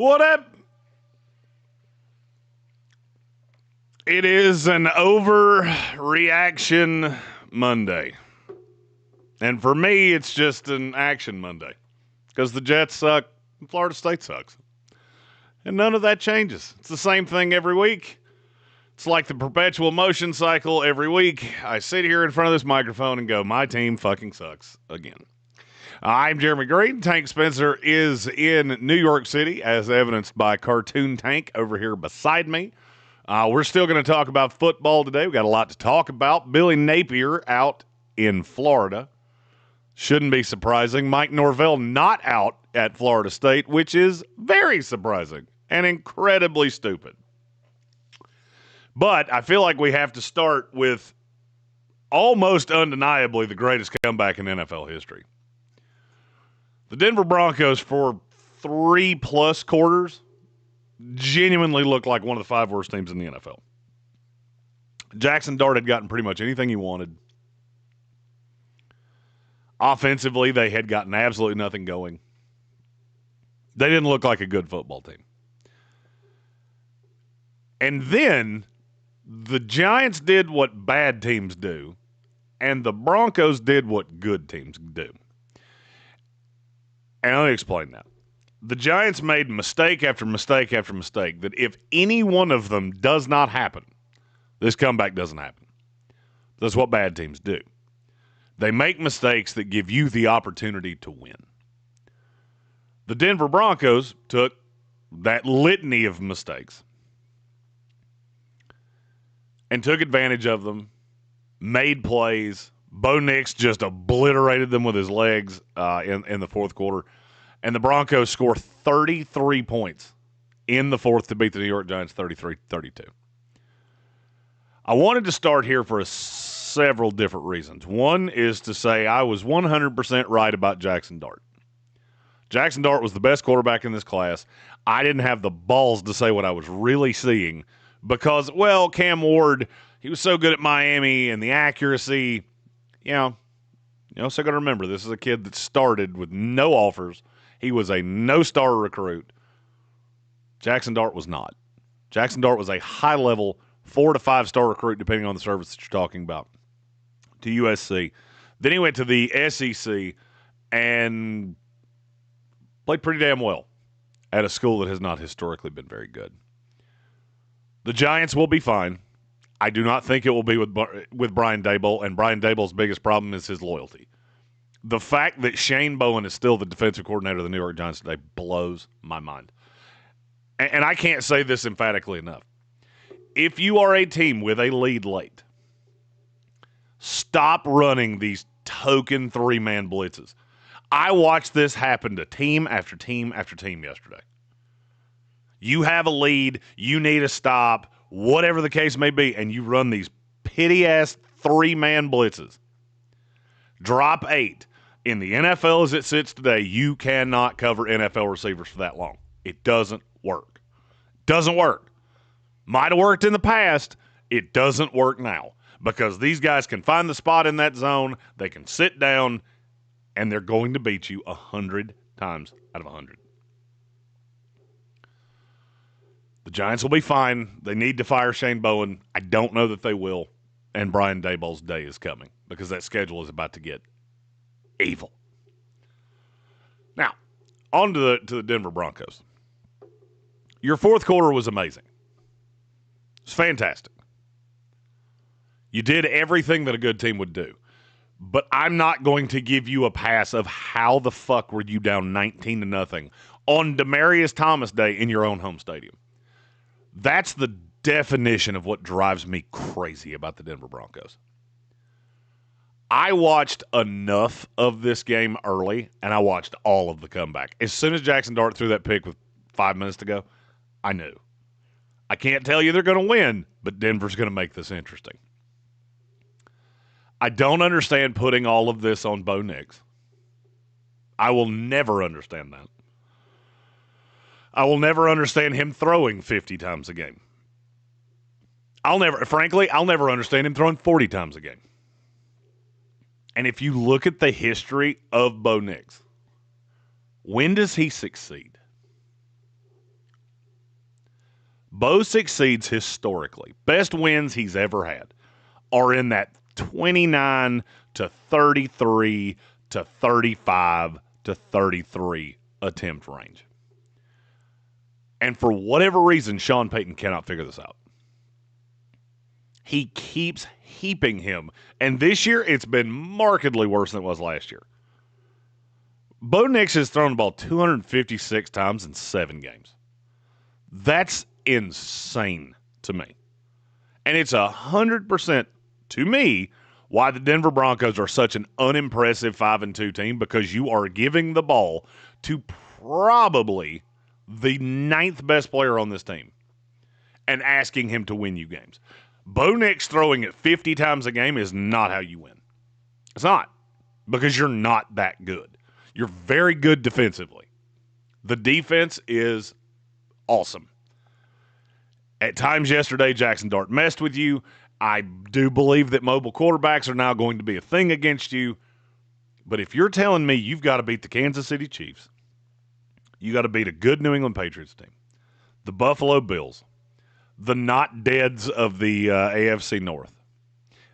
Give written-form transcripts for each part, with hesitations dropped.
What up? It is an Overreaction Monday. And for me, it's just an action Monday. Because the Jets suck and Florida State sucks. And none of that changes. It's the same thing every week. It's like the perpetual motion cycle every week. I sit here in front of this microphone and go, my team fucking sucks again. I'm Jeremy Green. Tank Spencer is in New York City, as evidenced by Cartoon Tank over here beside me. We're still going to talk about football today. We've got a lot to talk about. Billy Napier out in Florida. Shouldn't be surprising. Mike Norvell not out at Florida State, which is very surprising and incredibly stupid. But I feel like we have to start with almost undeniably the greatest comeback in NFL history. The Denver Broncos, for 3+ quarters, genuinely looked like one of the 5 worst teams in the NFL. Jackson Dart had gotten pretty much anything he wanted. Offensively, they had gotten absolutely nothing going. They didn't look like a good football team. And then the Giants did what bad teams do, and the Broncos did what good teams do. And let me explain that. The Giants made mistake after mistake after mistake that if any one of them does not happen, this comeback doesn't happen. That's what bad teams do. They make mistakes that give you the opportunity to win. The Denver Broncos took that litany of mistakes and took advantage of them, made plays. Bo Nix just obliterated them with his legs in the fourth quarter. And the Broncos score 33 points in the fourth to beat the New York Giants 33-32. I wanted to start here for several different reasons. One is to say I was 100% right about Jackson Dart. Jackson Dart was the best quarterback in this class. I didn't have the balls to say what I was really seeing because, well, Cam Ward, he was so good at Miami and the accuracy. So got to remember, this is a kid that started with no offers. He was a no-star recruit. Jackson Dart was not. Jackson Dart was a high-level 4 to 5-star recruit, depending on the service that you're talking about, to USC. Then he went to the SEC and played pretty damn well at a school that has not historically been very good. The Giants will be fine. I do not think it will be with Brian Daboll, and Brian Daboll's biggest problem is his loyalty. The fact that Shane Bowen is still the defensive coordinator of the New York Giants today blows my mind. And I can't say this emphatically enough. If you are a team with a lead late, stop running these token 3-man blitzes. I watched this happen to team after team after team yesterday. You have a lead, you need a stop, whatever the case may be, and you run these pity-ass 3-man blitzes. Drop 8. In the NFL as it sits today, you cannot cover NFL receivers for that long. It doesn't work. Doesn't work. Might have worked in the past. It doesn't work now because these guys can find the spot in that zone, they can sit down, and they're going to beat you 100 times out of 100. The Giants will be fine. They need to fire Shane Bowen. I don't know that they will. And Brian Daboll's day is coming because that schedule is about to get evil. Now, on to the Denver Broncos. Your fourth quarter was amazing. It's fantastic. You did everything that a good team would do. But I'm not going to give you a pass of how the fuck were you down 19-0 on Demaryius Thomas Day in your own home stadium. That's the definition of what drives me crazy about the Denver Broncos. I watched enough of this game early, and I watched all of the comeback. As soon as Jackson Dart threw that pick with 5 minutes to go, I knew. I can't tell you they're going to win, but Denver's going to make this interesting. I don't understand putting all of this on Bo Nix. I will never understand that. I will never understand him throwing 50 times a game. I'll never understand him throwing 40 times a game. And if you look at the history of Bo Nix, when does he succeed? Bo succeeds historically. Best wins he's ever had are in that 29 to 33 to 35 to 33 attempt range. And for whatever reason, Sean Payton cannot figure this out. He keeps heaping him. And this year, it's been markedly worse than it was last year. Bo Nix has thrown the ball 256 times in 7 games. That's insane to me. And it's 100% to me why the Denver Broncos are such an unimpressive 5-2 team, because you are giving the ball to probably the 9th best player on this team and asking him to win you games. Bo Nix throwing it 50 times a game is not how you win. It's not, because you're not that good. You're very good defensively. The defense is awesome. At times yesterday, Jackson Dart messed with you. I do believe that mobile quarterbacks are now going to be a thing against you. But if you're telling me you've got to beat the Kansas City Chiefs, you got to beat a good New England Patriots team, the Buffalo Bills, the not deads of the AFC North,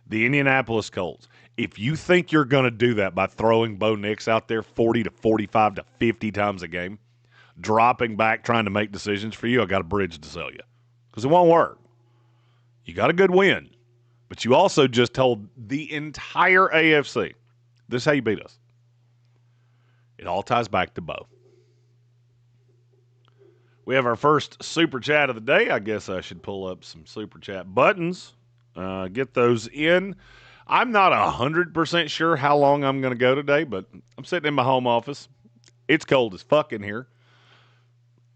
the Indianapolis Colts. If you think you're going to do that by throwing Bo Nix out there 40 to 45 to 50 times a game, dropping back, trying to make decisions for you, I got a bridge to sell you, because it won't work. You got a good win, but you also just told the entire AFC, this is how you beat us. It all ties back to Bo. We have our first Super Chat of the day. I guess I should pull up some Super Chat buttons, get those in. I'm not 100% sure how long I'm going to go today, but I'm sitting in my home office. It's cold as fuck in here.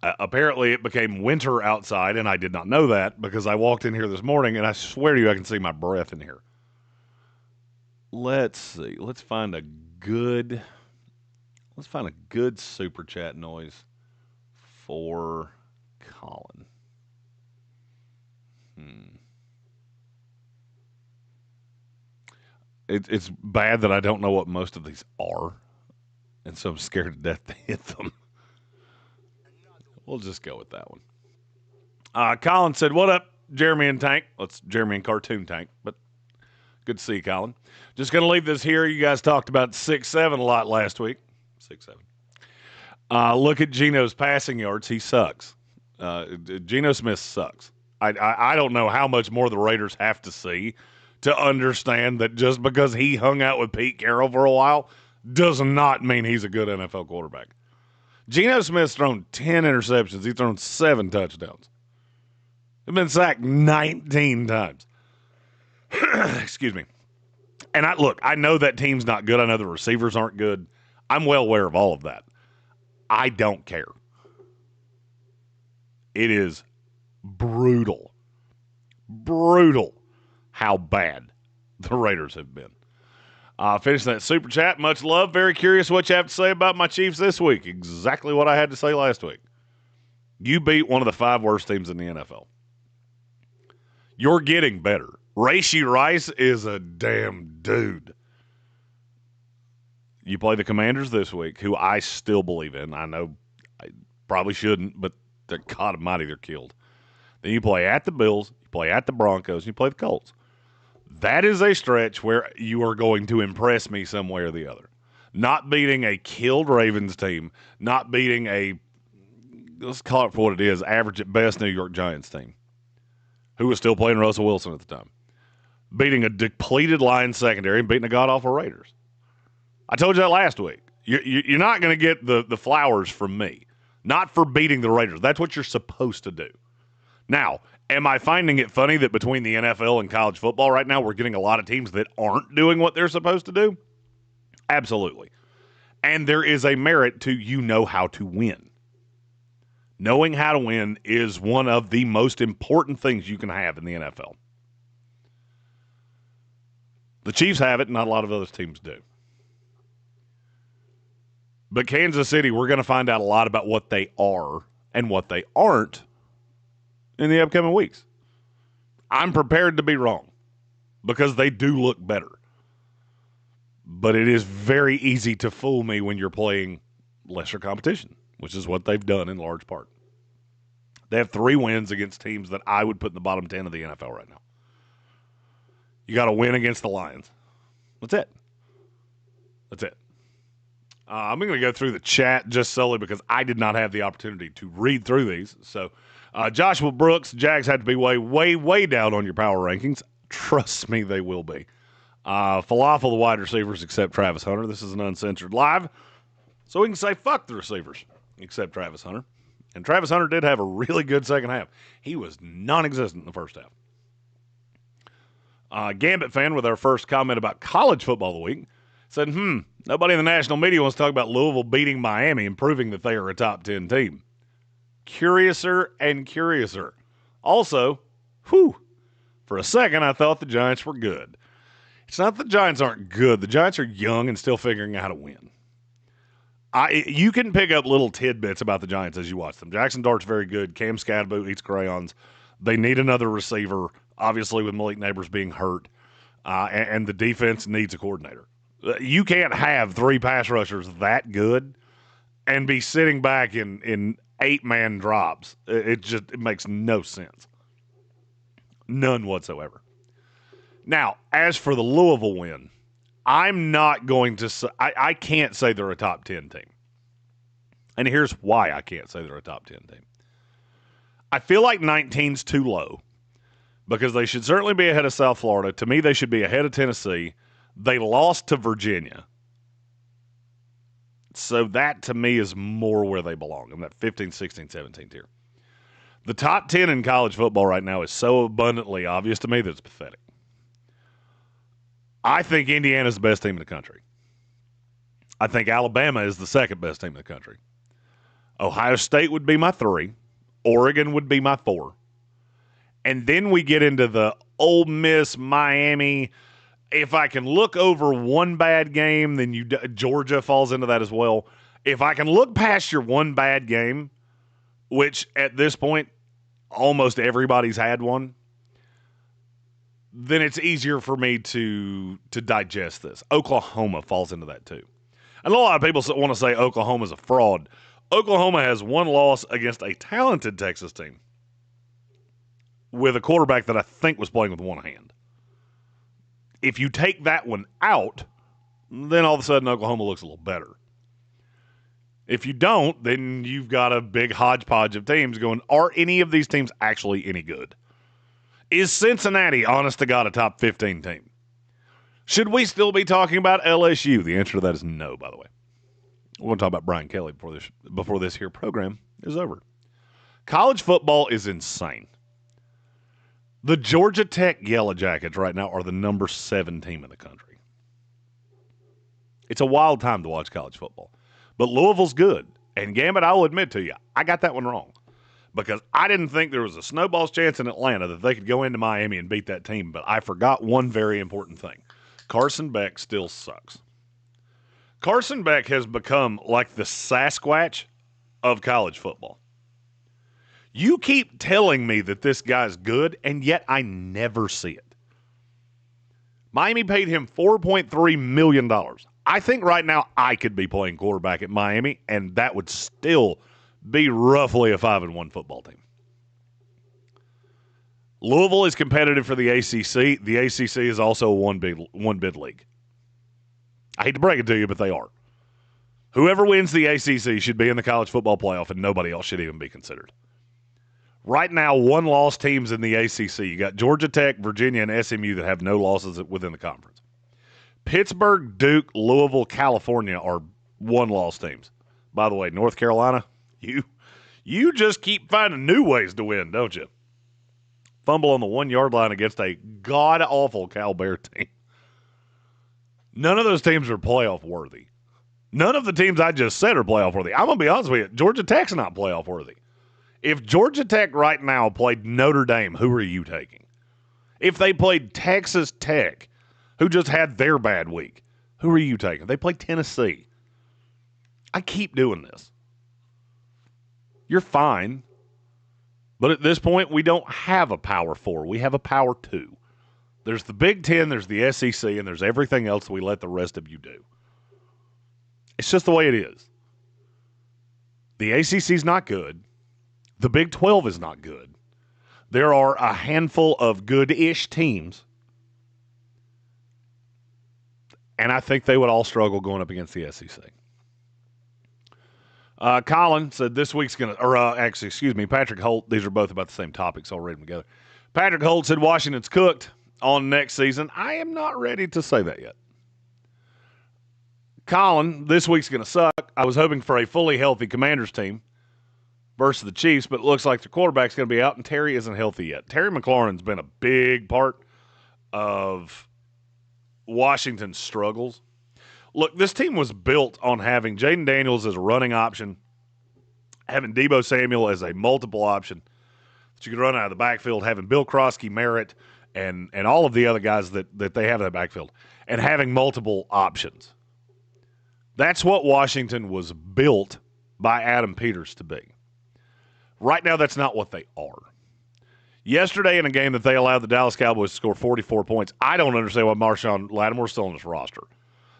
Apparently, it became winter outside, and I did not know that because I walked in here this morning, and I swear to you, I can see my breath in here. Let's see. Let's find a good Super Chat noise for Colin. It's bad that I don't know what most of these are, and so I'm scared to death to hit them. We'll just go with that one. Colin said, "What up, Jeremy and Tank?" Well, it's Jeremy and Cartoon Tank, but good to see you, Colin. Just going to leave this here. You guys talked about 6'7" a lot last week. 6'7". Look at Geno's passing yards. He sucks. Geno Smith sucks. I don't know how much more the Raiders have to see to understand that just because he hung out with Pete Carroll for a while does not mean he's a good NFL quarterback. Geno Smith's thrown 10 interceptions. He's thrown 7 touchdowns. He's been sacked 19 times. Excuse me. And I know that team's not good. I know the receivers aren't good. I'm well aware of all of that. I don't care. It is brutal how bad the Raiders have been. Finishing that Super Chat. Much love. Very curious what you have to say about my Chiefs this week. Exactly what I had to say last week. You beat one of the 5 worst teams in the NFL. You're getting better. Rashee Rice is a damn dude. You play the Commanders this week, who I still believe in. I know I probably shouldn't, but God almighty, they're killed. Then you play at the Bills, you play at the Broncos, and you play the Colts. That is a stretch where you are going to impress me some way or the other. Not beating a killed Ravens team, not beating a, let's call it for what it is, average at best New York Giants team, who was still playing Russell Wilson at the time. Beating a depleted Lions secondary and beating a god-awful Raiders. I told you that last week. You're not going to get the flowers from me. Not for beating the Raiders. That's what you're supposed to do. Now, am I finding it funny that between the NFL and college football right now, we're getting a lot of teams that aren't doing what they're supposed to do? Absolutely. And there is a merit to you know how to win. Knowing how to win is one of the most important things you can have in the NFL. The Chiefs have it, not a lot of other teams do. But Kansas City, we're going to find out a lot about what they are and what they aren't in the upcoming weeks. I'm prepared to be wrong because they do look better. But it is very easy to fool me when you're playing lesser competition, which is what they've done in large part. They have 3 wins against teams that I would put in the bottom 10 of the NFL right now. You got to win against the Lions. That's it. That's it. I'm going to go through the chat just solely because I did not have the opportunity to read through these. So, Joshua Brooks, Jags had to be way, way, way down on your power rankings. Trust me, they will be. Falafel, the wide receivers, except Travis Hunter. This is an uncensored live, so we can say fuck the receivers, except Travis Hunter. And Travis Hunter did have a really good second half. He was non-existent in the first half. Gambit fan with our first comment about college football of the week said, nobody in the national media wants to talk about Louisville beating Miami and proving that they are a top 10 team. Curiouser and curiouser. Also, for a second I thought the Giants were good. It's not that the Giants aren't good. The Giants are young and still figuring out how to win. You can pick up little tidbits about the Giants as you watch them. Jackson Dart's very good. Cam Scadaboo eats crayons. They need another receiver, obviously with Malik Neighbors being hurt, and the defense needs a coordinator. You can't have 3 pass rushers that good and be sitting back in 8-man drops. It makes no sense. None whatsoever. Now, as for the Louisville win, I'm not going to say, I can't say they're a top 10 team. And here's why I can't say they're a top 10 team. I feel like 19's too low because they should certainly be ahead of South Florida. To me, they should be ahead of Tennessee. They lost to Virginia. So that, to me, is more where they belong in that 15, 16, 17 tier. The top 10 in college football right now is so abundantly obvious to me that it's pathetic. I think Indiana's the best team in the country. I think Alabama is the second best team in the country. Ohio State would be my 3. Oregon would be my 4. And then we get into the Ole Miss, Miami. If I can look over one bad game, then Georgia falls into that as well. If I can look past your one bad game, which at this point almost everybody's had one, then it's easier for me to digest this. Oklahoma falls into that too. And a lot of people want to say Oklahoma's a fraud. Oklahoma has 1 loss against a talented Texas team with a quarterback that I think was playing with one hand. If you take that one out, then all of a sudden Oklahoma looks a little better. If you don't, then you've got a big hodgepodge of teams going, are any of these teams actually any good? Is Cincinnati, honest to God, a top 15 team? Should we still be talking about LSU? The answer to that is no, by the way. We're going to talk about Brian Kelly before this here program is over. College football is insane. The Georgia Tech Yellow Jackets right now are the number 7 team in the country. It's a wild time to watch college football. But Louisville's good. And Gambit, I will admit to you, I got that one wrong. Because I didn't think there was a snowball's chance in Atlanta that they could go into Miami and beat that team. But I forgot one very important thing. Carson Beck still sucks. Carson Beck has become like the Sasquatch of college football. You keep telling me that this guy's good, and yet I never see it. Miami paid him $4.3 million. I think right now I could be playing quarterback at Miami, and that would still be roughly a 5-1 football team. Louisville is competitive for the ACC. The ACC is also a one bid league. I hate to break it to you, but they are. Whoever wins the ACC should be in the college football playoff, and nobody else should even be considered. Right now, 1-loss teams in the ACC. You got Georgia Tech, Virginia, and SMU that have no losses within the conference. Pittsburgh, Duke, Louisville, California are 1-loss teams. By the way, North Carolina, you just keep finding new ways to win, don't you? Fumble on the 1-yard line against a god-awful Cal Bear team. None of those teams are playoff worthy. None of the teams I just said are playoff worthy. I'm going to be honest with you. Georgia Tech's not playoff worthy. If Georgia Tech right now played Notre Dame, who are you taking? If they played Texas Tech, who just had their bad week, who are you taking? They played Tennessee. I keep doing this. You're fine. But at this point, we don't have a Power 4. We have a Power 2. There's the Big Ten, there's the SEC, and there's everything else we let the rest of you do. It's just the way it is. The ACC's not good. The Big 12 is not good. There are a handful of good-ish teams, and I think they would all struggle going up against the SEC. Colin said this week's going to, Patrick Holt, these are both about the same topic, so I'll read them together. Patrick Holt said Washington's cooked on next season. I am not ready to say that yet. Colin, this week's going to suck. I was hoping for a fully healthy Commanders team versus the Chiefs, but it looks like the quarterback's going to be out, and Terry isn't healthy yet. Terry McLaurin's been a big part of Washington's struggles. Look, this team was built on having Jaden Daniels as a running option, having Deebo Samuel as a multiple option that you could run out of the backfield, having Bill Krosky, Merritt, and all of the other guys that they have in the backfield, and having multiple options. That's what Washington was built by Adam Peters to be. Right now, that's not what they are. Yesterday, in a game that they allowed the Dallas Cowboys to score 44 points, I don't understand why Marshawn Lattimore's still on this roster.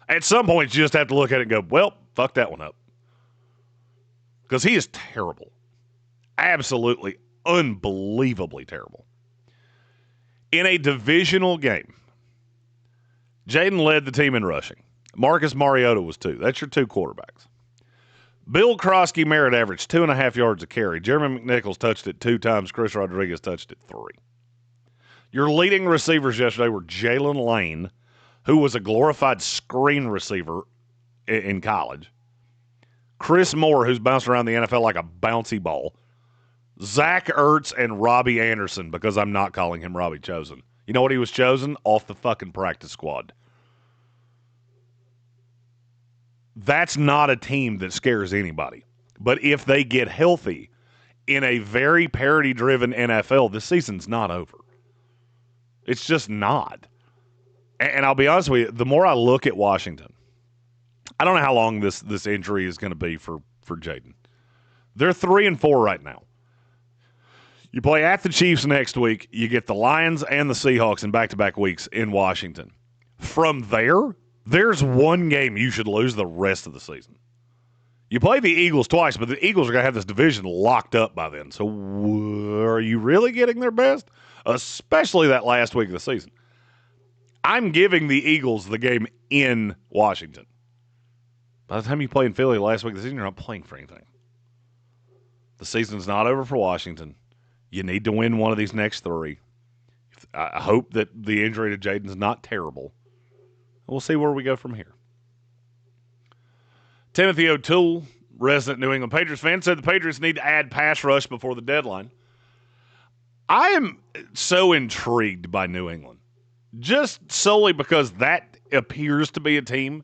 At some point, you just have to look at it and go, well, fuck that one up. Because he is terrible. Absolutely, unbelievably terrible. In a divisional game, Jaden led the team in rushing. Marcus Mariota was 2. That's your 2 quarterbacks. Bill Krosky Merritt averaged 2.5 yards a carry. Jeremy McNichols touched it 2 times. Chris Rodriguez touched it 3. Your leading receivers yesterday were Jalen Lane, who was a glorified screen receiver in college. Chris Moore, who's bounced around the NFL like a bouncy ball. Zach Ertz and Robbie Anderson, because I'm not calling him Robbie Chosen. You know what he was chosen? Off the fucking practice squad. That's not a team that scares anybody. But if they get healthy in a very parity-driven NFL, this season's not over. It's just not. And I'll be honest with you, the more I look at Washington, I don't know how long this injury is going to be for Jaden. They're 3-4 right now. You play at the Chiefs next week. You get the Lions and the Seahawks in back-to-back weeks in Washington. From there, there's one game you should lose the rest of the season. You play the Eagles twice, but the Eagles are going to have this division locked up by then. So are you really getting their best? Especially that last week of the season. I'm giving the Eagles the game in Washington. By the time you play in Philly last week of the season, you're not playing for anything. The season's not over for Washington. You need to win one of these next 3. I hope that the injury to Jaden's not terrible. We'll see where we go from here. Timothy O'Toole, resident New England Patriots fan, said the Patriots need to add pass rush before the deadline. I am so intrigued by New England, just solely because that appears to be a team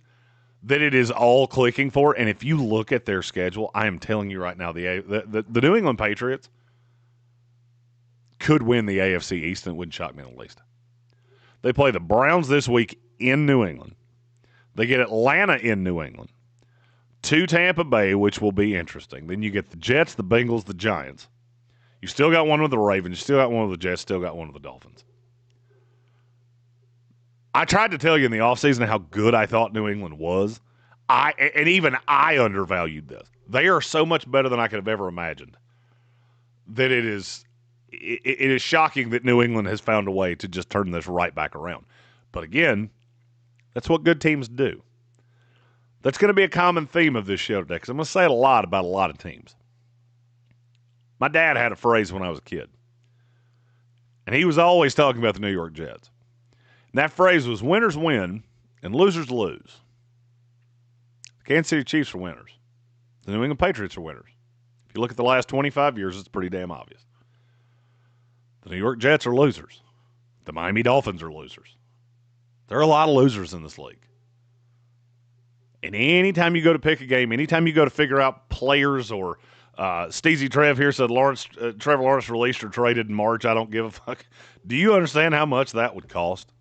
that it is all clicking for. And if you look at their schedule, I am telling you right now, the New England Patriots could win the AFC East, and it wouldn't shock me in the least. They play the Browns this week in New England. They get Atlanta in New England. To Tampa Bay, which will be interesting. Then you get the Jets, the Bengals, the Giants. You still got one with the Ravens. You still got one with the Jets. Still got one with the Dolphins. I tried to tell you in the offseason how good I thought New England was. Even I undervalued this. They are so much better than I could have ever imagined. That it is shocking that New England has found a way to just turn this right back around. But again, that's what good teams do. That's going to be a common theme of this show today, because I'm going to say it a lot about a lot of teams. My dad had a phrase when I was a kid, and he was always talking about the New York Jets. And that phrase was, winners win and losers lose. The Kansas City Chiefs are winners. The New England Patriots are winners. If you look at the last 25 years, it's pretty damn obvious. The New York Jets are losers. The Miami Dolphins are losers. There are a lot of losers in this league. And anytime you go to pick a game, anytime you go to figure out players, or Steezy Trev here said Trevor Lawrence released or traded in March, I don't give a fuck. Do you understand how much that would cost?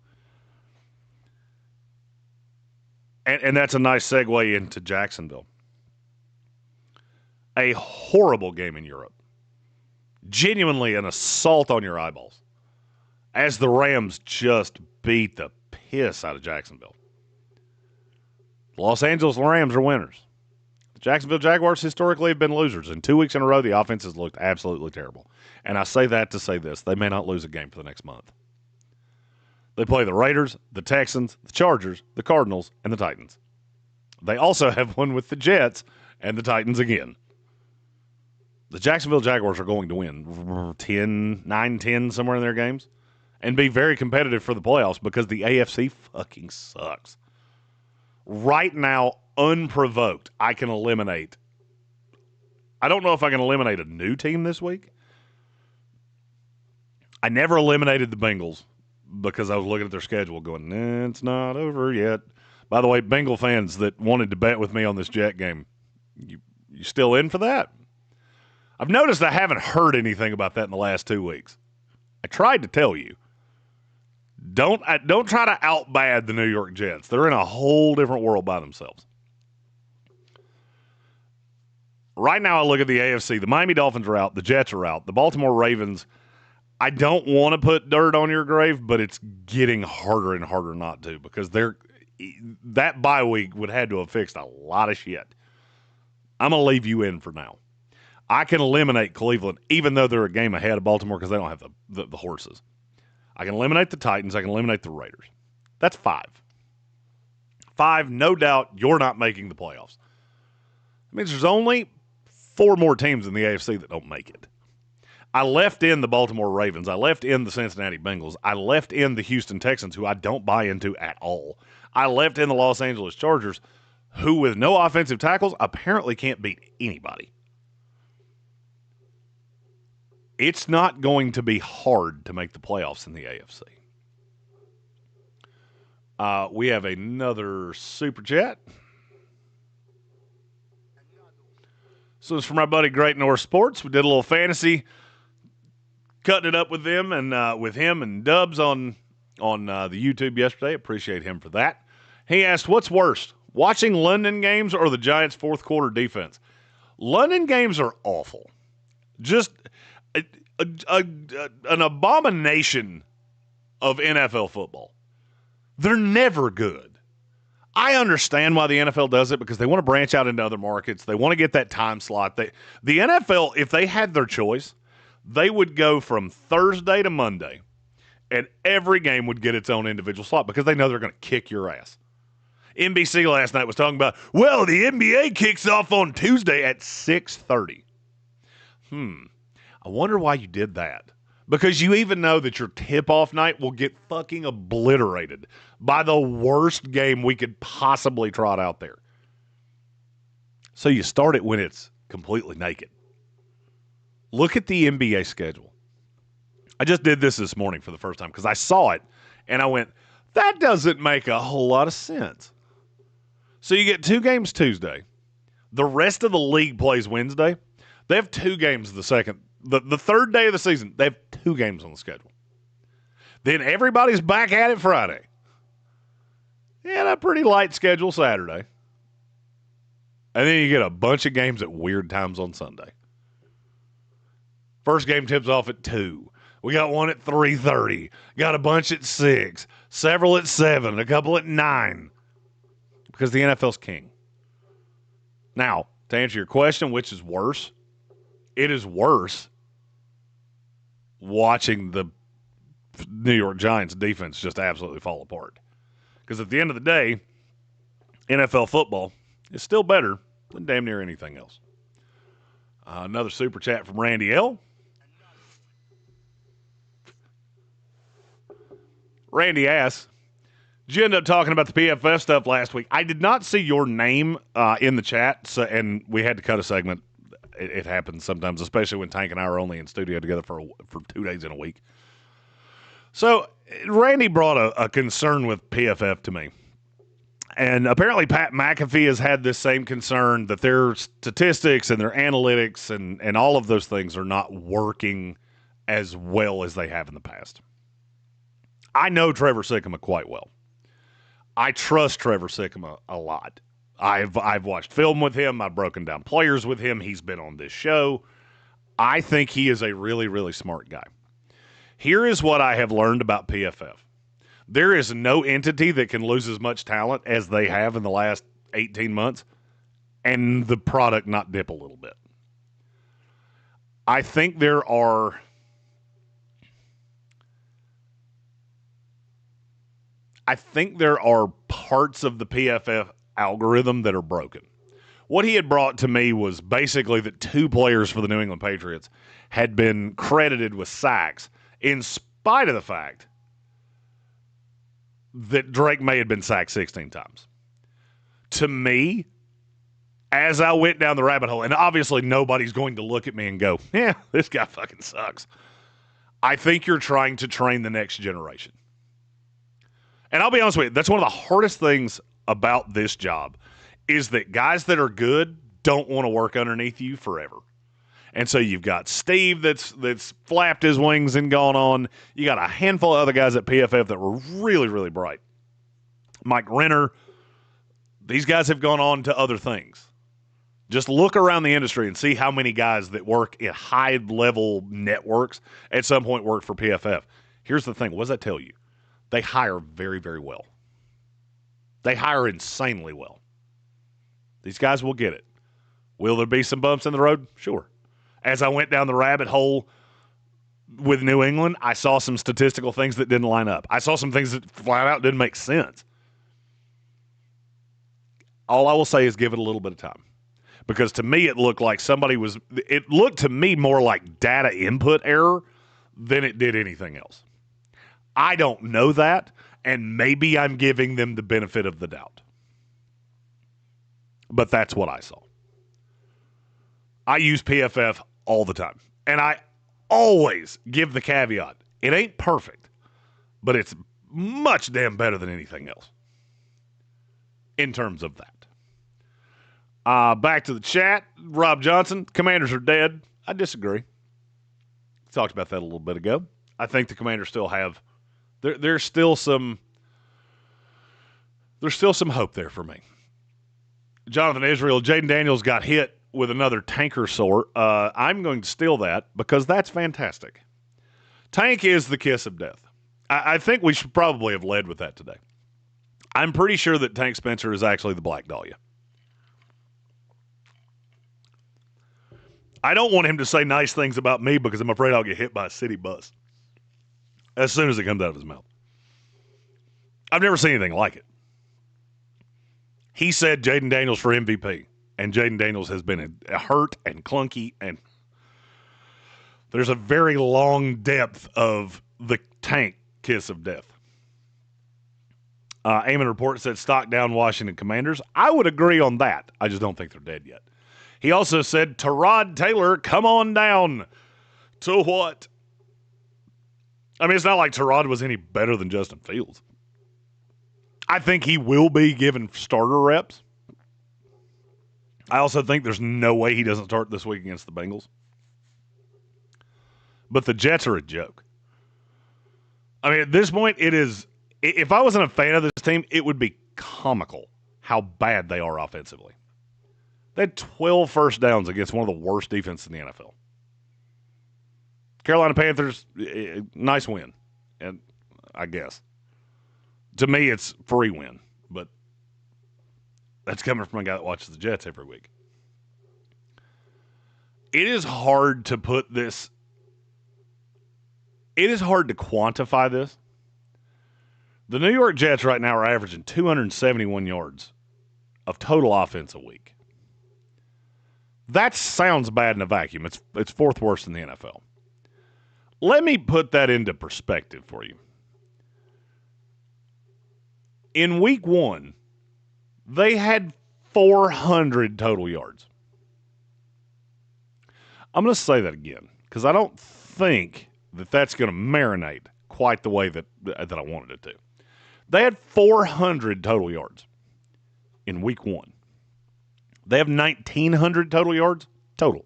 And that's a nice segue into Jacksonville. A horrible game in Europe. Genuinely an assault on your eyeballs. As the Rams just beat the piss out of Jacksonville. The Los Angeles Rams are winners. Jacksonville Jaguars historically have been losers. In 2 weeks in a row, the offense has looked absolutely terrible. And I say that to say this. They may not lose a game for the next month. They play the Raiders, the Texans, the Chargers, the Cardinals, and the Titans. They also have one with the Jets and the Titans again. The Jacksonville Jaguars are going to win 9-10 somewhere in their games and be very competitive for the playoffs because the AFC fucking sucks. Right now, unprovoked, I can eliminate. I don't know if I can eliminate a new team this week. I never eliminated the Bengals because I was looking at their schedule going, it's not over yet. By the way, Bengal fans that wanted to bet with me on this Jet game, you still in for that? I've noticed I haven't heard anything about that in the last 2 weeks. I tried to tell you. Don't try to outbad the New York Jets. They're in a whole different world by themselves. Right now I look at the AFC. The Miami Dolphins are out. The Jets are out. The Baltimore Ravens, I don't want to put dirt on your grave, but it's getting harder and harder not to because that bye week would have to have fixed a lot of shit. I'm going to leave you in for now. I can eliminate Cleveland, even though they're a game ahead of Baltimore because they don't have the horses. I can eliminate the Titans. I can eliminate the Raiders. That's 5. 5, no doubt, you're not making the playoffs. It means there's only 4 more teams in the AFC that don't make it. I left in the Baltimore Ravens. I left in the Cincinnati Bengals. I left in the Houston Texans, who I don't buy into at all. I left in the Los Angeles Chargers, who with no offensive tackles apparently can't beat anybody. It's not going to be hard to make the playoffs in the AFC. We have another super chat. So it's from my buddy Great North Sports. We did a little fantasy, cutting it up with them and with him and Dubs on the YouTube yesterday. Appreciate him for that. He asked, "What's worse, watching London games or the Giants' fourth quarter defense?" London games are awful. Just an abomination of NFL football. They're never good. I understand why the NFL does it because they want to branch out into other markets. They want to get that time slot. The NFL, if they had their choice, they would go from Thursday to Monday, and every game would get its own individual slot because they know they're going to kick your ass. NBC last night was talking about, well, the NBA kicks off on Tuesday at 6:30. I wonder why you did that. Because you even know that your tip-off night will get fucking obliterated by the worst game we could possibly trot out there. So you start it when it's completely naked. Look at the NBA schedule. I just did this morning for the first time because I saw it and I went, that doesn't make a whole lot of sense. So you get 2 games Tuesday. The rest of the league plays Wednesday. They have 2 games the third day of the season. They have 2 games on the schedule. Then everybody's back at it Friday. And a pretty light schedule Saturday. And then you get a bunch of games at weird times on Sunday. First game tips off at 2. We got one at 3:30. Got a bunch at 6. Several at 7. A couple at 9. Because the NFL's king. Now, to answer your question, which is worse? It is worse watching the New York Giants defense just absolutely fall apart. Because at the end of the day, NFL football is still better than damn near anything else. Another super chat from Randy L. Randy asks, did you end up talking about the PFF stuff last week? I did not see your name in the chat, and we had to cut a segment. It happens sometimes, especially when Tank and I are only in studio together for 2 days in a week. So Randy brought a concern with PFF to me. And apparently Pat McAfee has had this same concern that their statistics and their analytics and all of those things are not working as well as they have in the past. I know Trevor Sikkema quite well. I trust Trevor Sikkema a lot. I've watched film with him. I've broken down players with him. He's been on this show. I think he is a really, really smart guy. Here is what I have learned about PFF. There is no entity that can lose as much talent as they have in the last 18 months and the product not dip a little bit. I think there are parts of the PFF algorithm that are broken. What he had brought to me was basically that 2 players for the New England Patriots had been credited with sacks in spite of the fact that Drake May had been sacked 16 times. To me, as I went down the rabbit hole, and obviously nobody's going to look at me and go, yeah, this guy fucking sucks. I think you're trying to train the next generation. And I'll be honest with you, that's one of the hardest things about this job is that guys that are good don't want to work underneath you forever. And so you've got Steve that's flapped his wings and gone on. You got a handful of other guys at PFF that were really, really bright. Mike Renner, these guys have gone on to other things. Just look around the industry and see how many guys that work at high-level networks at some point worked for PFF. Here's the thing. What does that tell you? They hire very, very well. They hire insanely well. These guys will get it. Will there be some bumps in the road? Sure. As I went down the rabbit hole with New England, I saw some statistical things that didn't line up. I saw some things that flat out didn't make sense. All I will say is give it a little bit of time. Because to me, it looked to me more like data input error than it did anything else. I don't know that, and maybe I'm giving them the benefit of the doubt. But that's what I saw. I use PFF all the time, and I always give the caveat. It ain't perfect, but it's much damn better than anything else in terms of that. Back to the chat. Rob Johnson, Commanders are dead. I disagree. Talked about that a little bit ago. I think the Commanders still have there's still some hope there for me. Jonathan Israel, Jaden Daniels got hit with another tanker sort. I'm going to steal that because that's fantastic. Tank is the kiss of death. I think we should probably have led with that today. I'm pretty sure that Tank Spencer is actually the Black Dahlia. I don't want him to say nice things about me because I'm afraid I'll get hit by a city bus as soon as it comes out of his mouth. I've never seen anything like it. He said Jaden Daniels for MVP, and Jaden Daniels has been hurt and clunky, and there's a very long depth of the Tank kiss of death. Eamon Report said stock down Washington Commanders. I would agree on that. I just don't think they're dead yet. He also said, Tyrod Taylor, come on down. To what? I mean, it's not like Tyrod was any better than Justin Fields. I think he will be given starter reps. I also think there's no way he doesn't start this week against the Bengals. But the Jets are a joke. I mean, at this point, it is, if I wasn't a fan of this team, it would be comical how bad they are offensively. They had 12 first downs against one of the worst defenses in the NFL. Carolina Panthers, nice win, and I guess. To me, it's free win, but that's coming from a guy that watches the Jets every week. It is hard to put this, it is hard to quantify this. The New York Jets right now are averaging 271 yards of total offense a week. That sounds bad in a vacuum. It's fourth worst in the NFL. Let me put that into perspective for you. In week 1, they had 400 total yards. I'm going to say that again because I don't think that that's going to marinate quite the way that I wanted it to. They had 400 total yards in week 1. They have 1,900 total yards total.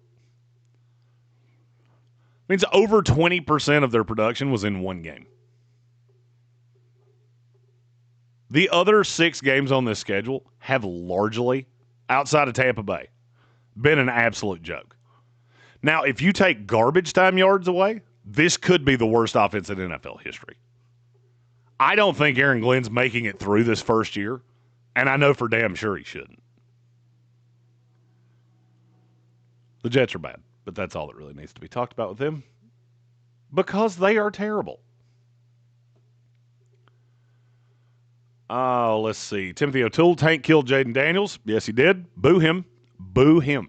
Means over 20% of their production was in one game. The other 6 games on this schedule have largely, outside of Tampa Bay, been an absolute joke. Now, if you take garbage time yards away, this could be the worst offense in NFL history. I don't think Aaron Glenn's making it through this first year, and I know for damn sure he shouldn't. The Jets are bad, but that's all that really needs to be talked about with them because they are terrible. Let's see. Timothy O'Toole, Tank killed Jaden Daniels. Yes, he did. Boo him. Boo him.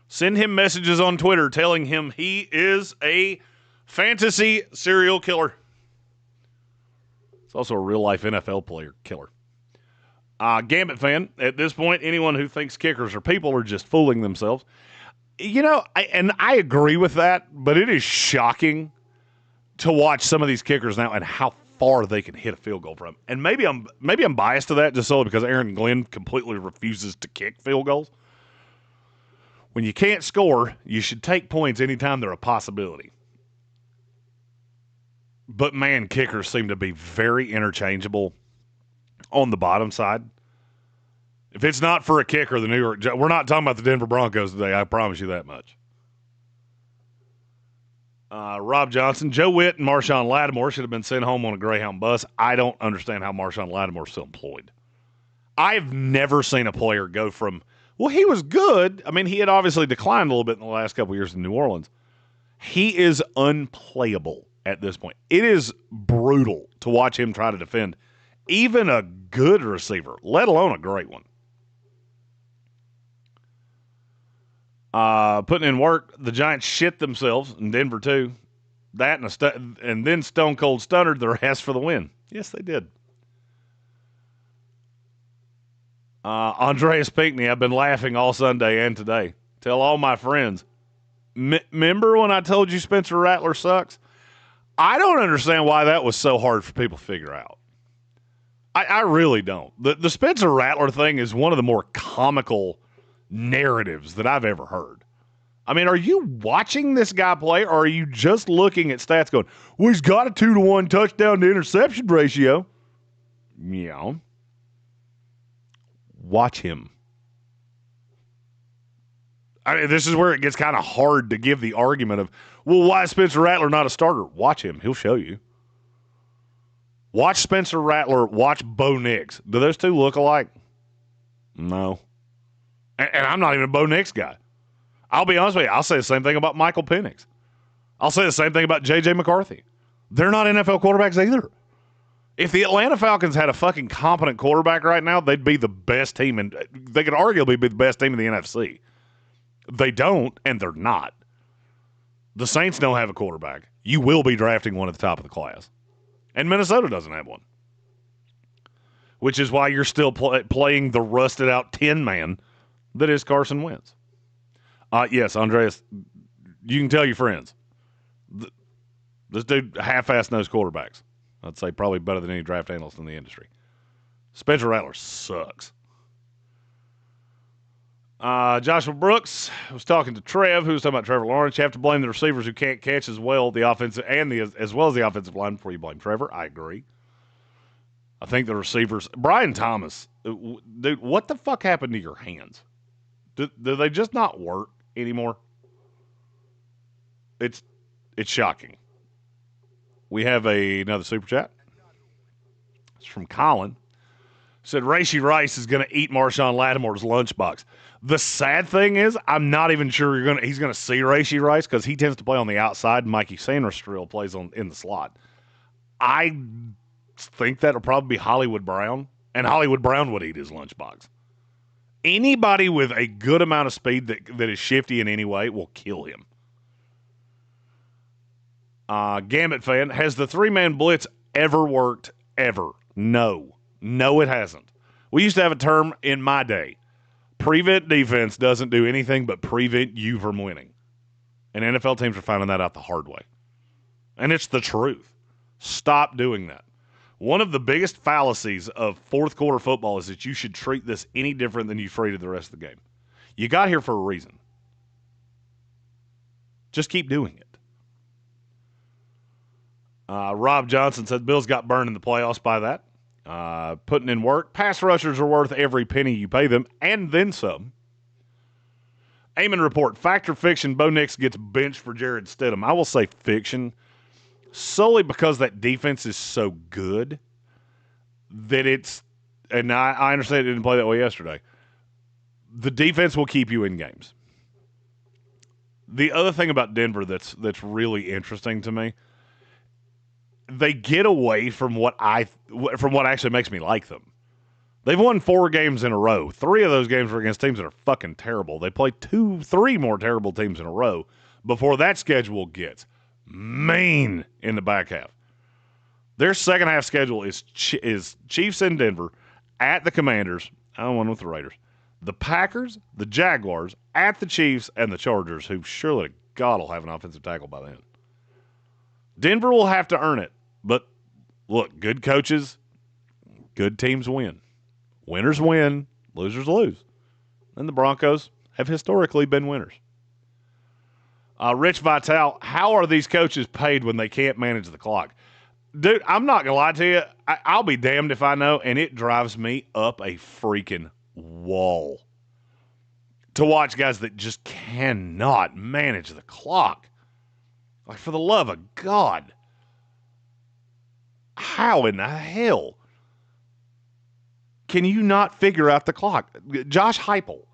Send him messages on Twitter telling him he is a fantasy serial killer. It's also a real-life NFL player killer. Gambit fan, at this point, anyone who thinks kickers are people are just fooling themselves. You know, I agree with that, but it is shocking to watch some of these kickers now and how far they can hit a field goal from. And maybe I'm biased to that just solely because Aaron Glenn completely refuses to kick field goals. When you can't score, you should take points anytime they're a possibility. But, man, kickers seem to be very interchangeable on the bottom side. If it's not for a kicker, we're not talking about the Denver Broncos today, I promise you that much. Rob Johnson, Joe Witt and Marshawn Lattimore should have been sent home on a Greyhound bus. I don't understand how Marshawn Lattimore is still employed. I've never seen a player go from, well, he was good. I mean, he had obviously declined a little bit in the last couple of years in New Orleans. He is unplayable at this point. It is brutal to watch him try to defend even a good receiver, let alone a great one. Putting in work, the Giants shit themselves in Denver too. That and then Stone Cold Stunnered the rest for the win. Yes, they did. Andreas Pinckney, I've been laughing all Sunday and today. Tell all my friends. Remember when I told you Spencer Rattler sucks? I don't understand why that was so hard for people to figure out. I really don't. The Spencer Rattler thing is one of the more comical narratives that I've ever heard. I mean, are you watching this guy play, or are you just looking at stats going, well, he's got a 2-to-1 touchdown to interception ratio? Yeah. Watch him. I mean, this is where it gets kind of hard to give the argument of, well, why is Spencer Rattler not a starter? Watch him. He'll show you. Watch Spencer Rattler. Watch Bo Nix. Do those two look alike? No. And I'm not even a Bo Nix guy. I'll be honest with you. I'll say the same thing about Michael Penix. I'll say the same thing about J.J. McCarthy. They're not NFL quarterbacks either. If the Atlanta Falcons had a fucking competent quarterback right now, they'd be the best team, and they could arguably be the best team in the NFC. They don't, and they're not. The Saints don't have a quarterback. You will be drafting one at the top of the class. And Minnesota doesn't have one. Which is why you're still playing the rusted-out 10-man that is Carson Wentz. Yes, Andreas, you can tell your friends. This dude half-ass knows quarterbacks. I'd say probably better than any draft analyst in the industry. Spencer Rattler sucks. Joshua Brooks was talking to Trev, who was talking about Trevor Lawrence. You have to blame the receivers who can't catch as well the offensive and as well as the offensive line before you blame Trevor. I agree. I think the receivers, Brian Thomas, dude, what the fuck happened to your hands? Do they just not work anymore? It's shocking. We have another super chat. It's from Colin. Said Rashee Rice is going to eat Marshawn Lattimore's lunchbox. The sad thing is, I'm not even sure he's going to see Rashee Rice because he tends to play on the outside, and Mikey Sainristil plays in the slot. I think that'll probably be Hollywood Brown, and Hollywood Brown would eat his lunchbox. Anybody with a good amount of speed that is shifty in any way will kill him. Gambit fan, has the 3-man blitz ever worked? Ever? No. No, it hasn't. We used to have a term in my day. Prevent defense doesn't do anything but prevent you from winning. And NFL teams are finding that out the hard way. And it's the truth. Stop doing that. One of the biggest fallacies of fourth quarter football is that you should treat this any different than you treated the rest of the game. You got here for a reason. Just keep doing it. Rob Johnson said Bills got burned in the playoffs by that. Putting in work. Pass rushers are worth every penny you pay them, and then some. Eamon report, fact or fiction, Bo Nix gets benched for Jared Stidham. I will say fiction, solely because that defense is so good that it's, and I understand it didn't play that way yesterday, the defense will keep you in games. The other thing about Denver that's really interesting to me, they get away from what actually makes me like them. They've won 4 games in a row. 3 of those games were against teams that are fucking terrible. They play 3 more terrible teams in a row before that schedule gets mean in the back half. Their second half schedule is Chiefs in Denver, at the Commanders, I don't want with the Raiders, the Packers, the Jaguars, at the Chiefs, and the Chargers, who surely to God will have an offensive tackle by then. Denver will have to earn it. But, look, good coaches, good teams win. Winners win, losers lose. And the Broncos have historically been winners. Rich Vital, how are these coaches paid when they can't manage the clock? Dude, I'm not going to lie to you. I'll be damned if I know, and it drives me up a freaking wall to watch guys that just cannot manage the clock. Like, for the love of God. How in the hell can you not figure out the clock? Josh Heupel,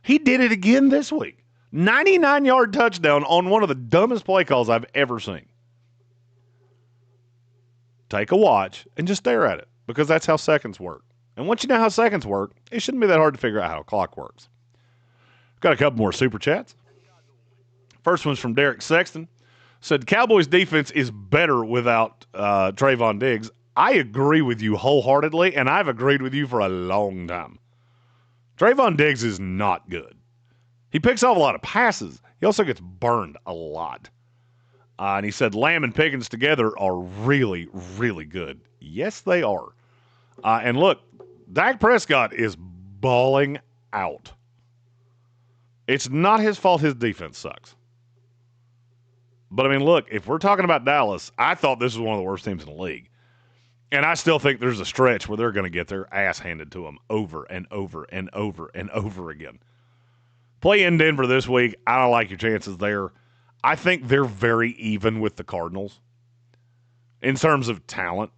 he did it again this week. 99-yard touchdown on one of the dumbest play calls I've ever seen. Take a watch and just stare at it, because that's how seconds work. And once you know how seconds work, it shouldn't be that hard to figure out how a clock works. Got a couple more super chats. First one's from Derek Sexton. Said, Cowboys defense is better without Trayvon Diggs. I agree with you wholeheartedly, and I've agreed with you for a long time. Trayvon Diggs is not good. He picks off a lot of passes. He also gets burned a lot. And he said Lamb and Pickens together are really, really good. Yes, they are. And look, Dak Prescott is balling out. It's not his fault his defense sucks. But, I mean, look, if we're talking about Dallas, I thought this was one of the worst teams in the league. And I still think there's a stretch where they're going to get their ass handed to them over and over and over and over again. Play in Denver this week. I don't like your chances there. I think they're very even with the Cardinals in terms of talent.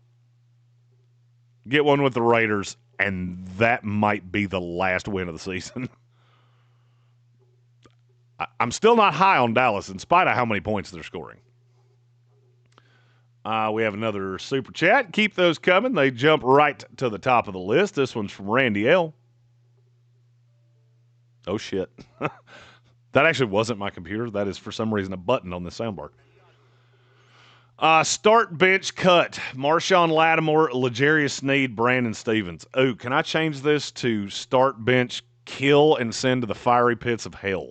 Get one with the Raiders, and that might be the last win of the season. I'm still not high on Dallas in spite of how many points they're scoring. We have another super chat. Keep those coming. They jump right to the top of the list. This one's from Randy L. Oh, shit. That actually wasn't my computer. That is, for some reason, a button on the soundbar. Start bench cut. Marshawn Lattimore, L'Jarius Sneed, Brandon Stevens. Oh, can I change this to start bench kill and send to the fiery pits of hell?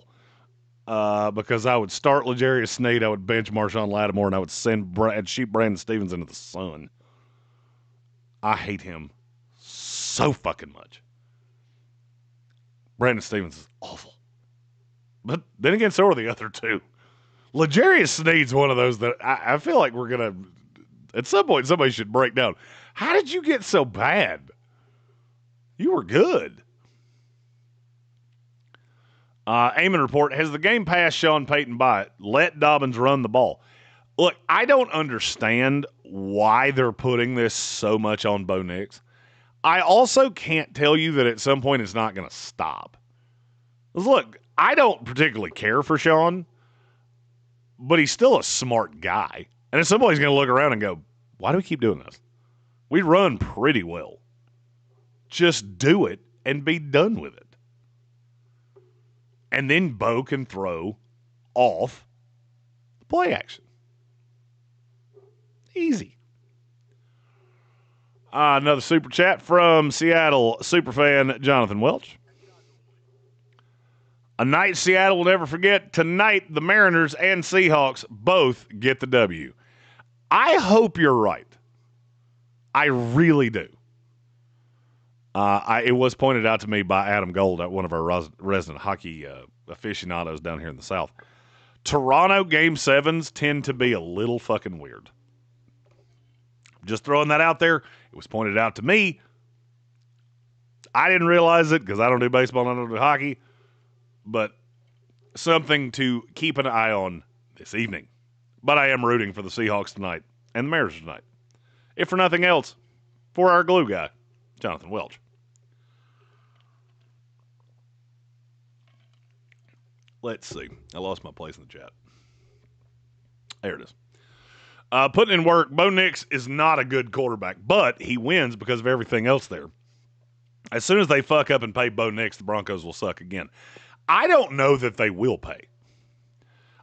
Because I would start L'Jarius Sneed, I would bench Marshawn Lattimore, and I would shoot Brandon Stevens into the sun. I hate him so fucking much. Brandon Stevens is awful. But then again, so are the other two. L'Jarius Sneed's one of those that I feel like we're going to, at some point, somebody should break down. How did you get so bad? You were good. Eamon report, has the game passed Sean Payton by? Let Dobbins run the ball. Look, I don't understand why they're putting this so much on Bo Nix. I also can't tell you that at some point it's not going to stop. Look, I don't particularly care for Sean, but he's still a smart guy. And at some point he's going to look around and go, why do we keep doing this? We run pretty well. Just do it and be done with it. And then Bo can throw off the play action. Easy. Another super chat from Seattle superfan Jonathan Welch. A night Seattle will never forget. Tonight, the Mariners and Seahawks both get the W. I hope you're right. I really do. It was pointed out to me by Adam Gold, one of our resident hockey aficionados down here in the South. Toronto Game 7s tend to be a little fucking weird. Just throwing that out there. It was pointed out to me. I didn't realize it because I don't do baseball and I don't do hockey. But something to keep an eye on this evening. But I am rooting for the Seahawks tonight and the Mariners tonight. If for nothing else, for our glue guy, Jonathan Welch. Let's see. I lost my place in the chat. There it is. Putting in work, Bo Nix is not a good quarterback, but he wins because of everything else there. As soon as they fuck up and pay Bo Nix, the Broncos will suck again. I don't know that they will pay.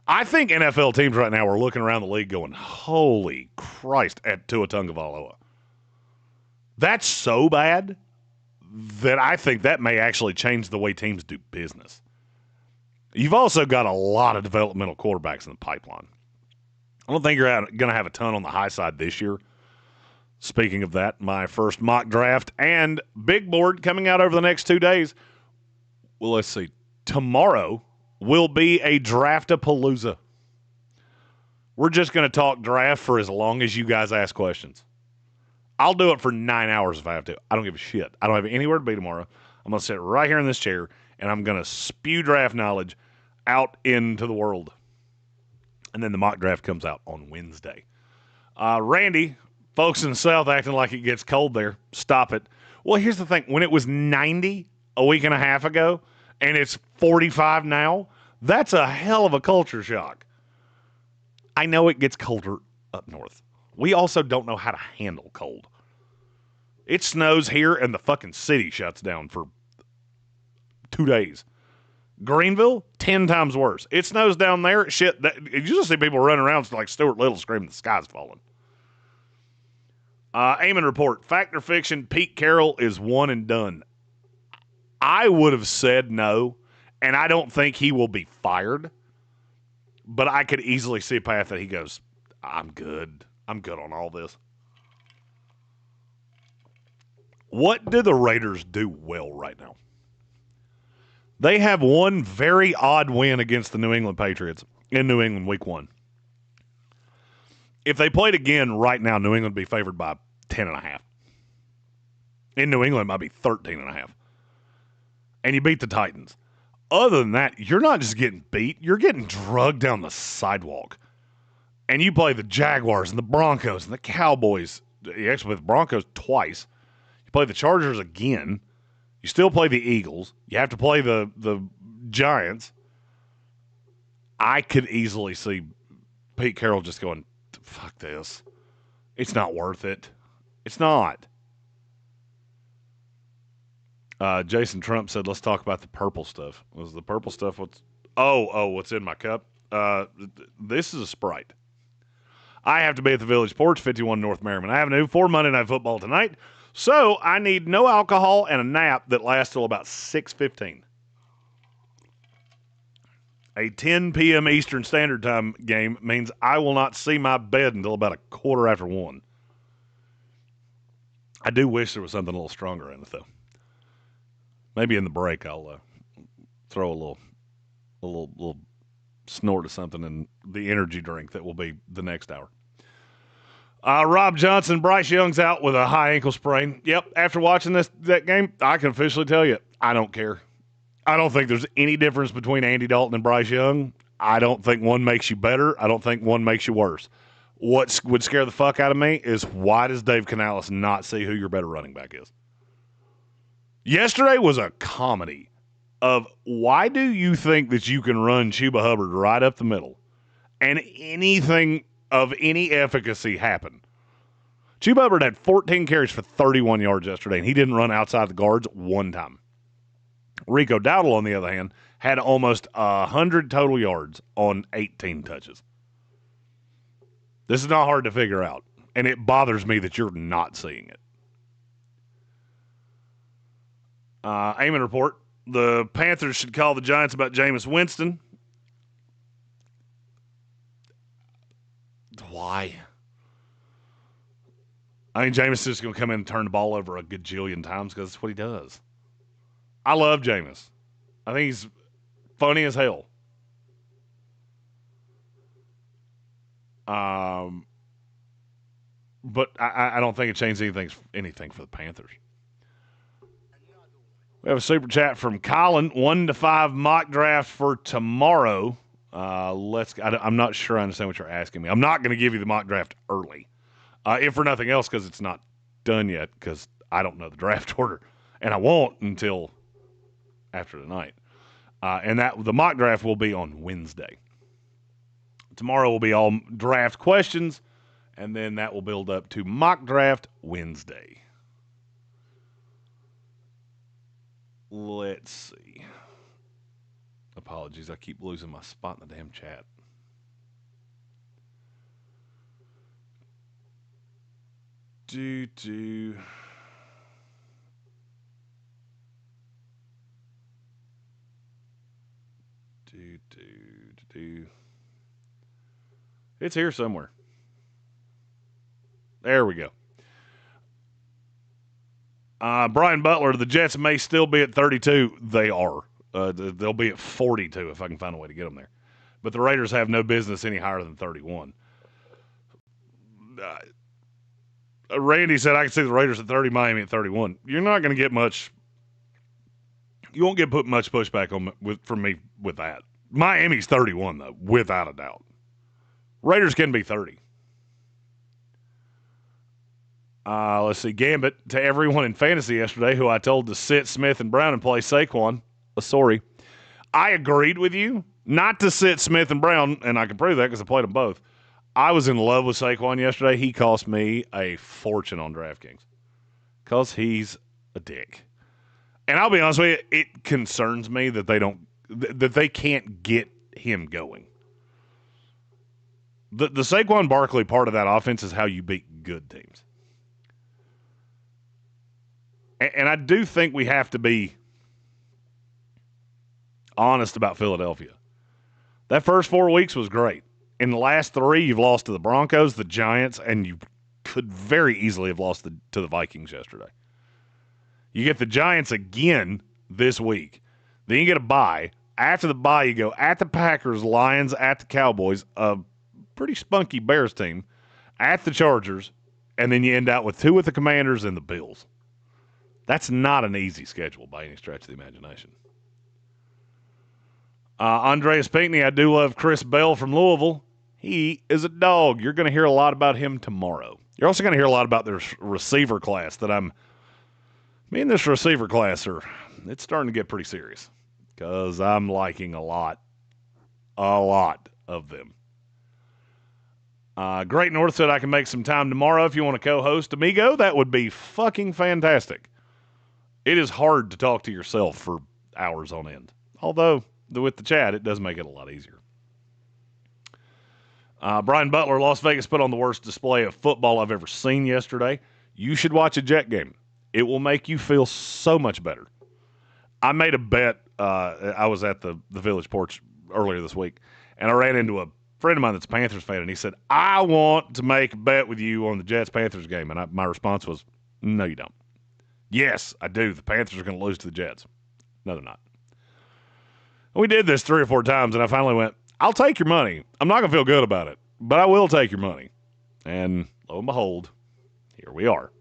I think NFL teams right now are looking around the league going, holy Christ, at Tua Tagovailoa. That's so bad that I think that may actually change the way teams do business. You've also got a lot of developmental quarterbacks in the pipeline. I don't think you're going to have a ton on the high side this year. Speaking of that, my first mock draft and big board coming out over the next 2 days. Well, let's see. Tomorrow will be a draft-a-palooza. We're just going to talk draft for as long as you guys ask questions. I'll do it for 9 hours if I have to. I don't give a shit. I don't have anywhere to be tomorrow. I'm going to sit right here in this chair, and I'm going to spew draft knowledge out into the world. And then the mock draft comes out on Wednesday. Randy, folks in the South acting like it gets cold there. Stop it. Well, here's the thing. When it was 90 a week and a half ago, and it's 45 now, that's a hell of a culture shock. I know it gets colder up north. We also don't know how to handle cold. It snows here and the fucking city shuts down for 2 days. Greenville, 10 times worse. It snows down there. Shit, you just see people running around like Stuart Little screaming the sky's falling. Eamon report. Fact or fiction, Pete Carroll is one and done. I would have said no, and I don't think he will be fired. But I could easily see a path that he goes, I'm good. I'm good on all this. What do the Raiders do well right now? They have one very odd win against the New England Patriots in New England week 1. If they played again right now, New England would be favored by 10.5. In New England, it might be 13.5. And you beat the Titans. Other than that, you're not just getting beat, you're getting drugged down the sidewalk. And you play the Jaguars and the Broncos and the Cowboys. You actually play the Broncos twice. You play the Chargers again. You still play the Eagles. You have to play the Giants. I could easily see Pete Carroll just going, fuck this. It's not worth it. It's not. Jason Trump said, let's talk about the purple stuff. Was the purple stuff what's in my cup? This is a Sprite. I have to be at the Village Porch, 51 North Merriman Avenue, for Monday Night Football tonight. So I need no alcohol and a nap that lasts till about 6:15. A 10 p.m. Eastern Standard Time game means I will not see my bed until about 1:15. I do wish there was something a little stronger in it, though. Maybe in the break I'll throw a little snort of something in the energy drink that will be the next hour. Rob Johnson, Bryce Young's out with a high ankle sprain. Yep, after watching that game, I can officially tell you, I don't care. I don't think there's any difference between Andy Dalton and Bryce Young. I don't think one makes you better. I don't think one makes you worse. What would scare the fuck out of me is why does Dave Canales not see who your better running back is? Yesterday was a comedy of why do you think that you can run Chuba Hubbard right up the middle and anything of any efficacy happen? Chuba Hubbard had 14 carries for 31 yards yesterday, and he didn't run outside the guards one time. Rico Dowdle, on the other hand, had almost 100 total yards on 18 touches. This is not hard to figure out, and it bothers me that you're not seeing it. Eamon report. The Panthers should call the Giants about Jameis Winston. Why? I mean, Jameis is just going to come in and turn the ball over a gajillion times because that's what he does. I love Jameis. I think he's funny as hell. But I don't think it changed anything for the Panthers. We have a super chat from Colin. 1 to 5 mock draft for tomorrow. I'm not sure I understand what you're asking me. I'm not going to give you the mock draft early. If for nothing else, because it's not done yet, because I don't know the draft order. And I won't until after tonight. And that the mock draft will be on Wednesday. Tomorrow will be all draft questions, and then that will build up to mock draft Wednesday. Let's see. Apologies, I keep losing my spot in the damn chat. It's here somewhere. There we go. Brian Butler, the Jets may still be at 32. They are. They'll be at 42 if I can find a way to get them there. But the Raiders have no business any higher than 31. Randy said, I can see the Raiders at 30, Miami at 31. You're not going to get much. You won't get much pushback from me with that. Miami's 31, though, without a doubt. Raiders can be 30. Let's see. Gambit to everyone in fantasy yesterday who I told to sit Smith and Brown and play Saquon. Sorry. I agreed with you not to sit Smith and Brown, and I can prove that because I played them both. I was in love with Saquon yesterday. He cost me a fortune on DraftKings because he's a dick. And I'll be honest with you, it concerns me that they can't get him going. The Saquon Barkley part of that offense is how you beat good teams. And I do think we have to be honest about Philadelphia. That first 4 weeks was great. In the last 3, you've lost to the Broncos, the Giants, and you could very easily have lost to the Vikings yesterday. You get the Giants again this week. Then you get a bye. After the bye, you go at the Packers, Lions, at the Cowboys, a pretty spunky Bears team, at the Chargers, and then you end out with 2 with the Commanders and the Bills. That's not an easy schedule by any stretch of the imagination. Andreas Pinckney, I do love Chris Bell from Louisville. He is a dog. You're going to hear a lot about him tomorrow. You're also going to hear a lot about their receiver class me and this receiver class it's starting to get pretty serious because I'm liking a lot of them. Great North said I can make some time tomorrow if you want to co-host. Amigo, that would be fucking fantastic. It is hard to talk to yourself for hours on end. Although, with the chat, it does make it a lot easier. Brian Butler, Las Vegas put on the worst display of football I've ever seen yesterday. You should watch a Jet game. It will make you feel so much better. I made a bet. I was at the Village Porch earlier this week, and I ran into a friend of mine that's a Panthers fan, and he said, I want to make a bet with you on the Jets-Panthers game. And my response was, no, you don't. Yes, I do. The Panthers are going to lose to the Jets. No, they're not. We did this 3 or 4 times, and I finally went, I'll take your money. I'm not going to feel good about it, but I will take your money. And lo and behold, here we are.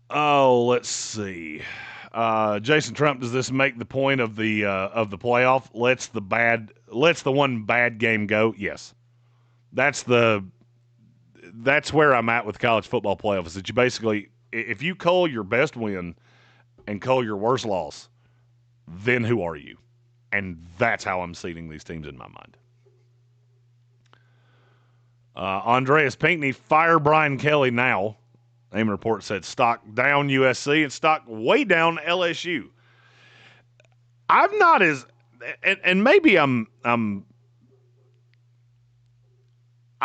Oh, let's see. Jason Trump, does this make the point of the playoff? Let's the one bad game go. Yes, that's where I'm at with college football playoffs. Is that you basically, if you call your best win and call your worst loss, then who are you? And that's how I'm seeding these teams in my mind. Andreas Pinckney, fire Brian Kelly now. Name report said stock down USC and stock way down LSU. I'm not as, and maybe I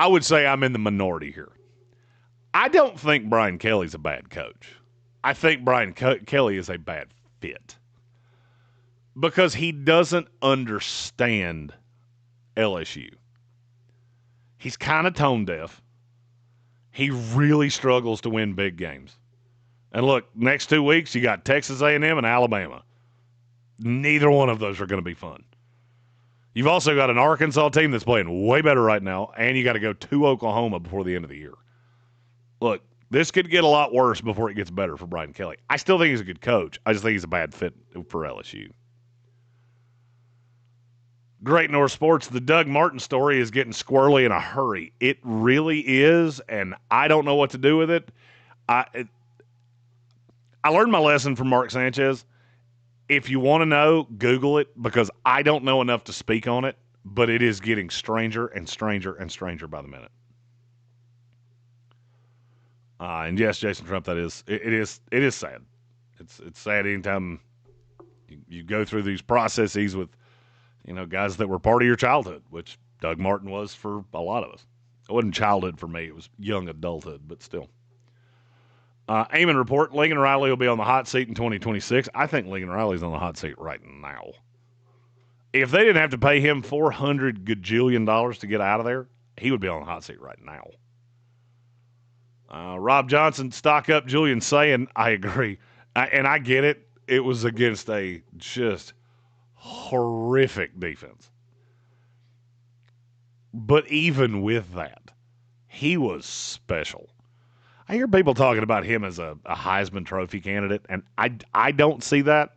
would say I'm in the minority here. I don't think Brian Kelly's a bad coach. I think Brian Kelly is a bad fit because he doesn't understand LSU. He's kind of tone deaf. He really struggles to win big games. And look, next 2 weeks, you got Texas A&M and Alabama. Neither one of those are going to be fun. You've also got an Arkansas team that's playing way better right now, and you got to go to Oklahoma before the end of the year. Look, this could get a lot worse before it gets better for Brian Kelly. I still think he's a good coach. I just think he's a bad fit for LSU. Great North Sports, the Doug Martin story is getting squirrely in a hurry. It really is, and I don't know what to do with it. I learned my lesson from Mark Sanchez. If you want to know, Google it, because I don't know enough to speak on it, but it is getting stranger and stranger and stranger by the minute. And yes, Jason Trump, it is sad. It's sad anytime you go through these processes with, guys that were part of your childhood, which Doug Martin was for a lot of us. It wasn't childhood for me. It was young adulthood, but still. Eamon report, Lincoln Riley will be on the hot seat in 2026. I think Lincoln Riley's on the hot seat right now. If they didn't have to pay him $400 gajillion to get out of there, he would be on the hot seat right now. Rob Johnson, stock up Julian saying, I agree. And I get it. It was against a just horrific defense. But even with that, he was special. I hear people talking about him as a Heisman Trophy candidate, and I don't see that.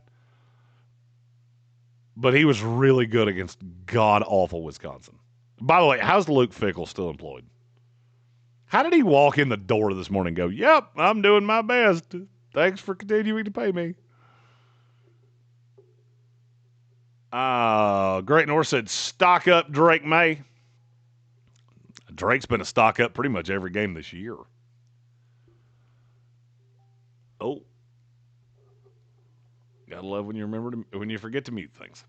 But he was really good against god-awful Wisconsin. By the way, how's Luke Fickell still employed? How did he walk in the door this morning and go, yep, I'm doing my best. Thanks for continuing to pay me. Great North said, stock up Drake May. Drake's been a stock up pretty much every game this year. Oh. Gotta love when you forget to mute things.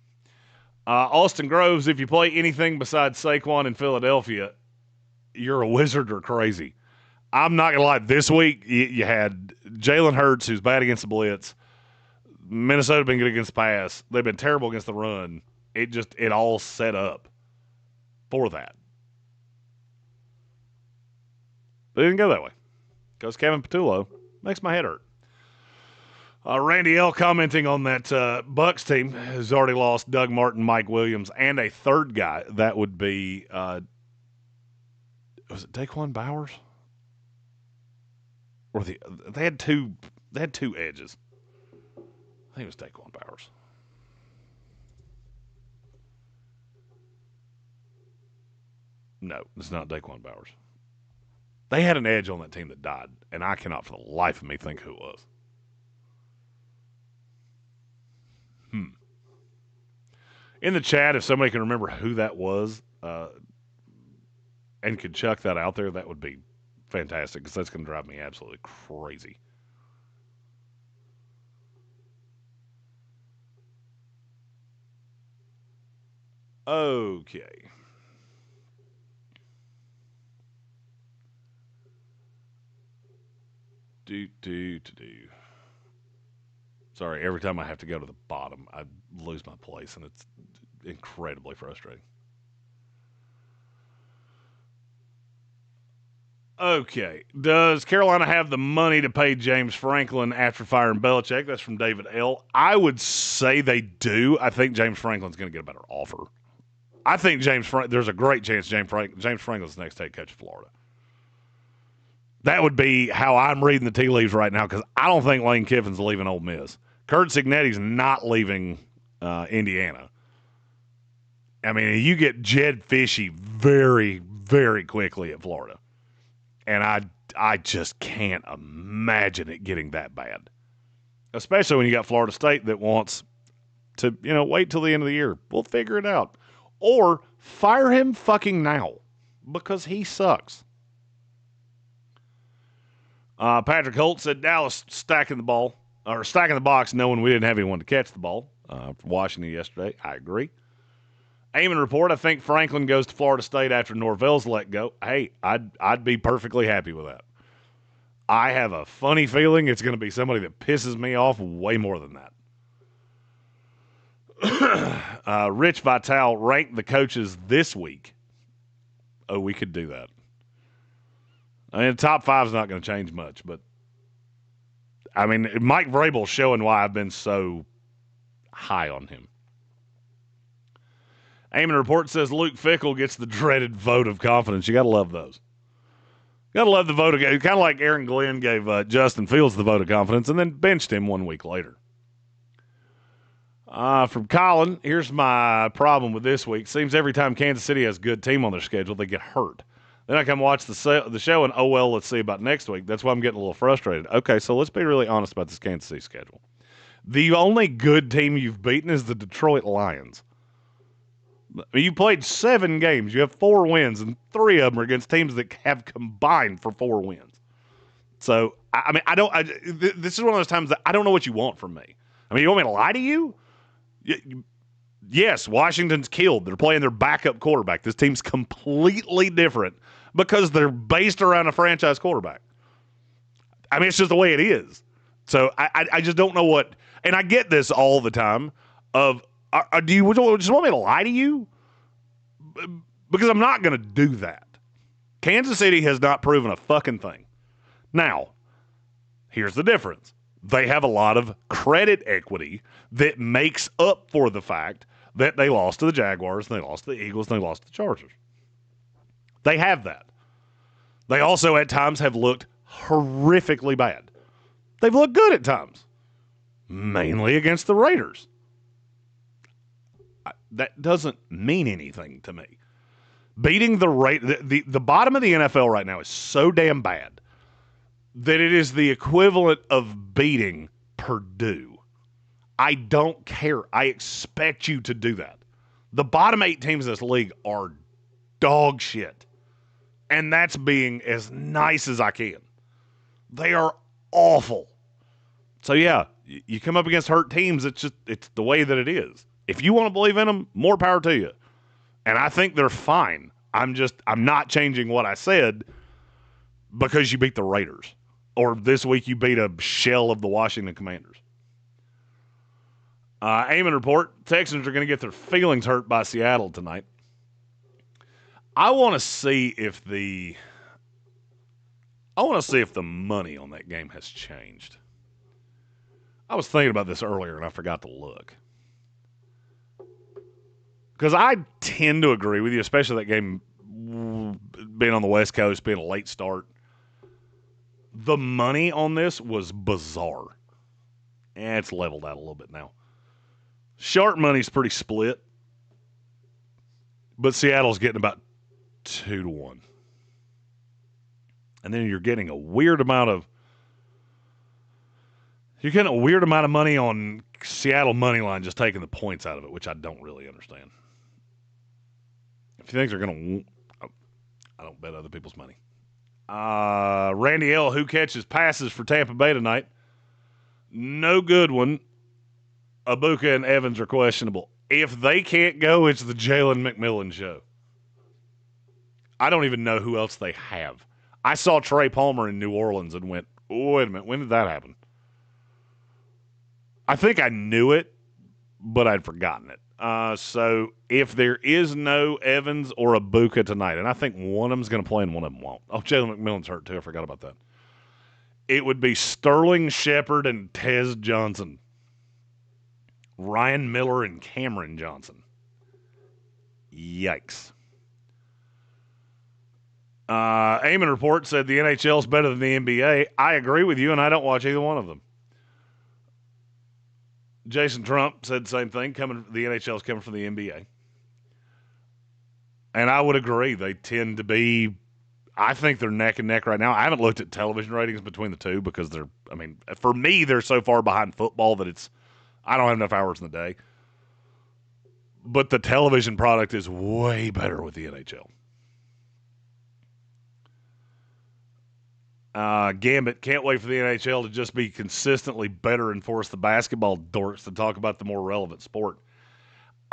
Austin Groves, if you play anything besides Saquon in Philadelphia, you're a wizard or crazy. I'm not gonna lie. This week you had Jalen Hurts, who's bad against the blitz. Minnesota been good against the pass. They've been terrible against the run. It all set up for that. But it didn't go that way because Kevin Patullo makes my head hurt. Randy L. commenting on that Bucks team has already lost Doug Martin, Mike Williams, and a third guy. That would be, was it Daquan Bowers? Or they had two edges. I think it was Daquan Bowers. No, it's not Daquan Bowers. They had an edge on that team that died, and I cannot for the life of me think who it was. In the chat, if somebody can remember who that was and could chuck that out there, that would be fantastic because that's going to drive me absolutely crazy. Okay. Sorry, every time I have to go to the bottom, I lose my place, and it's incredibly frustrating. Okay. Does Carolina have the money to pay James Franklin after firing Belichick? That's from David L. I would say they do. I think James Franklin's going to get a better offer. I think there's a great chance James Franklin's the next head coach of Florida. That would be how I'm reading the tea leaves right now because I don't think Lane Kiffin's leaving Ole Miss. Kurt Cignetti's not leaving Indiana. I mean, you get Jed Fishy very, very quickly at Florida. And I just can't imagine it getting that bad. Especially when you got Florida State that wants to, wait till the end of the year. We'll figure it out. Or fire him fucking now because he sucks. Patrick Holt said Dallas stacking the box knowing we didn't have anyone to catch the ball from Washington yesterday. I agree. Eamon report, I think Franklin goes to Florida State after Norvell's let go. Hey, I'd be perfectly happy with that. I have a funny feeling it's going to be somebody that pisses me off way more than that. Rich Vital ranked the coaches this week. Oh, we could do that. I mean, top five is not going to change much, but I mean, Mike Vrabel's showing why I've been so high on him. Eamon report says Luke Fickell gets the dreaded vote of confidence. You got to love those. Got to love the vote of kind of like Aaron Glenn gave Justin Fields the vote of confidence and then benched him 1 week later. From Colin, here's my problem with this week. Seems every time Kansas City has a good team on their schedule, they get hurt. Then I come watch the show, and oh well, let's see about next week. That's why I'm getting a little frustrated. Okay, so let's be really honest about this Kansas City schedule. The only good team you've beaten is the Detroit Lions. I mean, you played 7 games. You have 4 wins, and 3 of them are against teams that have combined for 4 wins. So, this is one of those times that I don't know what you want from me. I mean, you want me to lie to you? Yes, Washington's killed. They're playing their backup quarterback. This team's completely different because they're based around a franchise quarterback. I mean, it's just the way it is. So I just don't know what – and I get this all the time of do you just want me to lie to you? Because I'm not going to do that. Kansas City has not proven a fucking thing. Now, here's the difference. They have a lot of credit equity that makes up for the fact that they lost to the Jaguars, and they lost to the Eagles, and they lost to the Chargers. They have that. They also at times have looked horrifically bad. They've looked good at times, mainly against the Raiders. That doesn't mean anything to me. Beating the bottom of the NFL right now is so damn bad that it is the equivalent of beating Purdue. I don't care. I expect you to do that. The bottom 8 teams in this league are dog shit. And that's being as nice as I can. They are awful. So yeah, you come up against hurt teams, it's the way that it is. If you want to believe in them, more power to you. And I think they're fine. I'm not changing what I said because you beat the Raiders. Or this week you beat a shell of the Washington Commanders. Eamon report, Texans are going to get their feelings hurt by Seattle tonight. I want to see if the money on that game has changed. I was thinking about this earlier and I forgot to look. Because I tend to agree with you, especially that game being on the West Coast, being a late start. The money on this was bizarre. It's leveled out a little bit now. Sharp money's pretty split. But Seattle's getting about 2-1. And then you're getting a weird amount of money on Seattle money line just taking the points out of it, which I don't really understand. If you think they're going to, I don't bet other people's money. Randy L., who catches passes for Tampa Bay tonight? No good one. Abuka and Evans are questionable. If they can't go, it's the Jalen McMillan show. I don't even know who else they have. I saw Trey Palmer in New Orleans and went, oh, wait a minute, when did that happen? I think I knew it, but I'd forgotten it. So if there is no Evans or Abuka tonight, and I think one of them's going to play and one of them won't. Oh, Jalen McMillan's hurt too. I forgot about that. It would be Sterling Shepard and Tez Johnson. Ryan Miller and Cameron Johnson. Yikes. Eamon report said the NHL is better than the NBA. I agree with you, and I don't watch either one of them. Jason Trump said the same thing. The NHL is coming from the NBA. And I would agree. They tend to be, I think they're neck and neck right now. I haven't looked at television ratings between the two because for me, they're so far behind football that I don't have enough hours in the day. But the television product is way better with the NHL. Gambit, can't wait for the NHL to just be consistently better and force the basketball dorks to talk about the more relevant sport.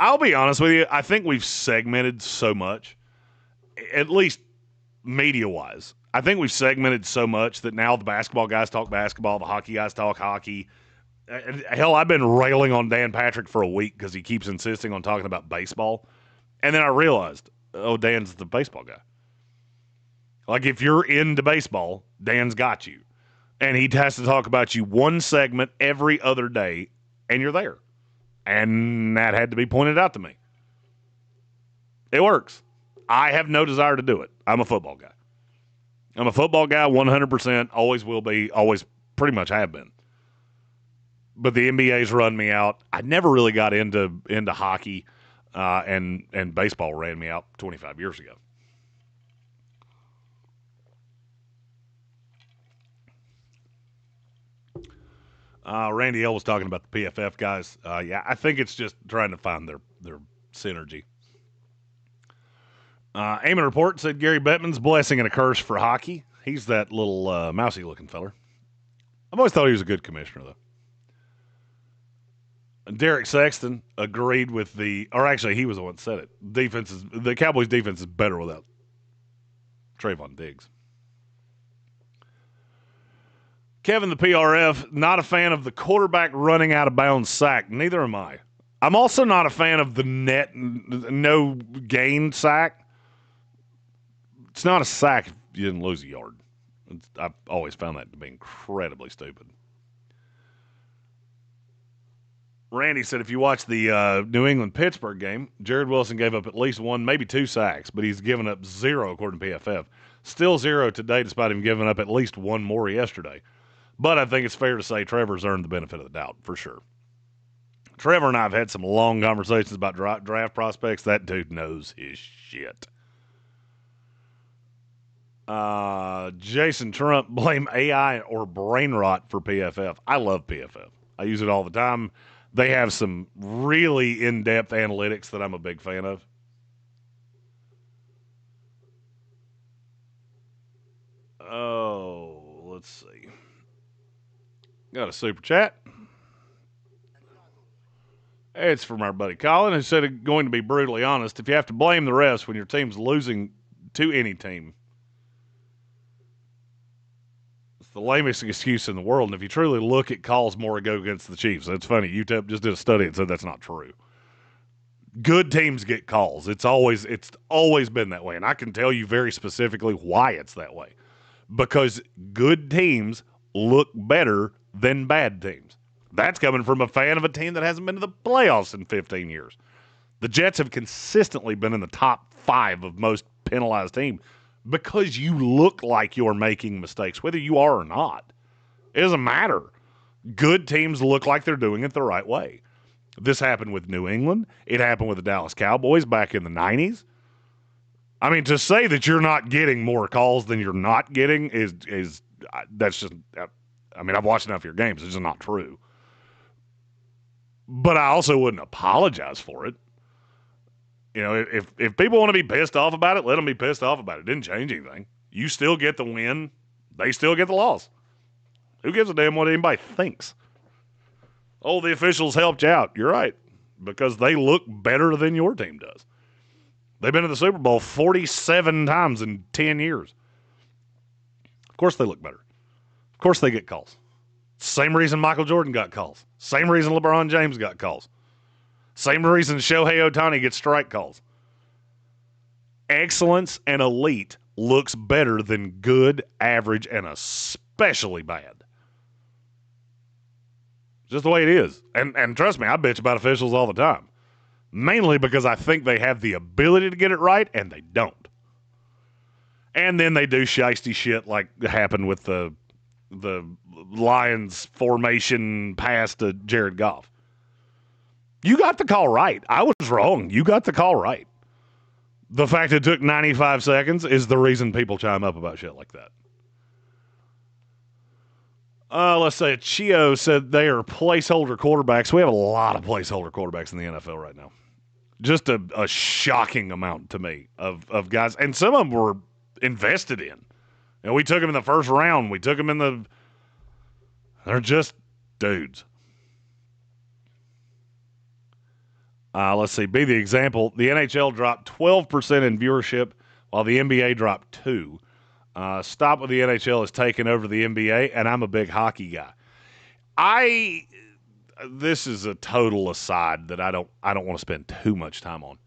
I'll be honest with you, I think we've segmented so much, at least media-wise. I think we've segmented so much that now the basketball guys talk basketball, the hockey guys talk hockey. Hell, I've been railing on Dan Patrick for a week because he keeps insisting on talking about baseball. And then I realized, Dan's the baseball guy. Like, if you're into baseball, Dan's got you. And he has to talk about you one segment every other day, and you're there. And that had to be pointed out to me. It works. I have no desire to do it. I'm a football guy. I'm a football guy 100%, always will be, always pretty much have been. But the NBA's run me out. I never really got into hockey, and baseball ran me out 25 years ago. Randy L was talking about the PFF guys. Yeah, I think it's just trying to find their synergy. Eamon Report said Gary Bettman's blessing and a curse for hockey. He's that little mousy-looking feller. I've always thought he was a good commissioner, though. And Derek Sexton agreed with he was the one that said it. The Cowboys' defense is better without Trayvon Diggs. Kevin, the PRF, not a fan of the quarterback running out of bounds sack. Neither am I. I'm also not a fan of the net no gain sack. It's not a sack if you didn't lose a yard. I've always found that to be incredibly stupid. Randy said if you watch the New England-Pittsburgh game, Jared Wilson gave up at least one, maybe two sacks, but he's given up zero according to PFF. Still zero today despite him giving up at least one more yesterday. But I think it's fair to say Trevor's earned the benefit of the doubt, for sure. Trevor and I have had some long conversations about draft prospects. That dude knows his shit. Jason Trump, blame AI or brain rot for PFF. I love PFF. I use it all the time. They have some really in-depth analytics that I'm a big fan of. Oh, let's see. Got a super chat. It's from our buddy Colin, who said, going to be brutally honest, if you have to blame the refs when your team's losing to any team, it's the lamest excuse in the world. And if you truly look at calls more ago against the Chiefs, it's funny. UTEP just did a study and said that's not true. Good teams get calls. It's always been that way. And I can tell you very specifically why it's that way. Because good teams look better than bad teams. That's coming from a fan of a team that hasn't been to the playoffs in 15 years. The Jets have consistently been in the top 5 of most penalized teams because you look like you're making mistakes, whether you are or not. It doesn't matter. Good teams look like they're doing it the right way. This happened with New England. It happened with the Dallas Cowboys back in the 90s. I mean, to say that you're not getting more calls than you're not getting is that's just, I mean, I've watched enough of your games. It's just not true. But I also wouldn't apologize for it. You know, if people want to be pissed off about it, let them be pissed off about it. It didn't change anything. You still get the win. They still get the loss. Who gives a damn what anybody thinks? Oh, the officials helped you out. You're right. Because they look better than your team does. They've been to the Super Bowl 47 times in 10 years. Of course they look better. Of course they get calls. Same reason Michael Jordan got calls. Same reason LeBron James got calls. Same reason Shohei Ohtani gets strike calls. Excellence and elite looks better than good, average, and especially bad. Just the way it is. And trust me, I bitch about officials all the time. Mainly because I think they have the ability to get it right, and they don't. And then they do shiesty shit like happened with the Lions formation pass to Jared Goff. You got the call right. I was wrong. You got the call right. The fact it took 95 seconds is the reason people chime up about shit like that. Let's say Chio said they are placeholder quarterbacks. We have a lot of placeholder quarterbacks in the NFL right now. Just a shocking amount to me of guys. And some of them were invested in. And we took them in the first round. We took them in they're just dudes. Let's see. Be the example. The NHL dropped 12% in viewership while the NBA dropped 2%. Stop with the NHL has taken over the NBA, and I'm a big hockey guy. This is a total aside that I don't want to spend too much time on.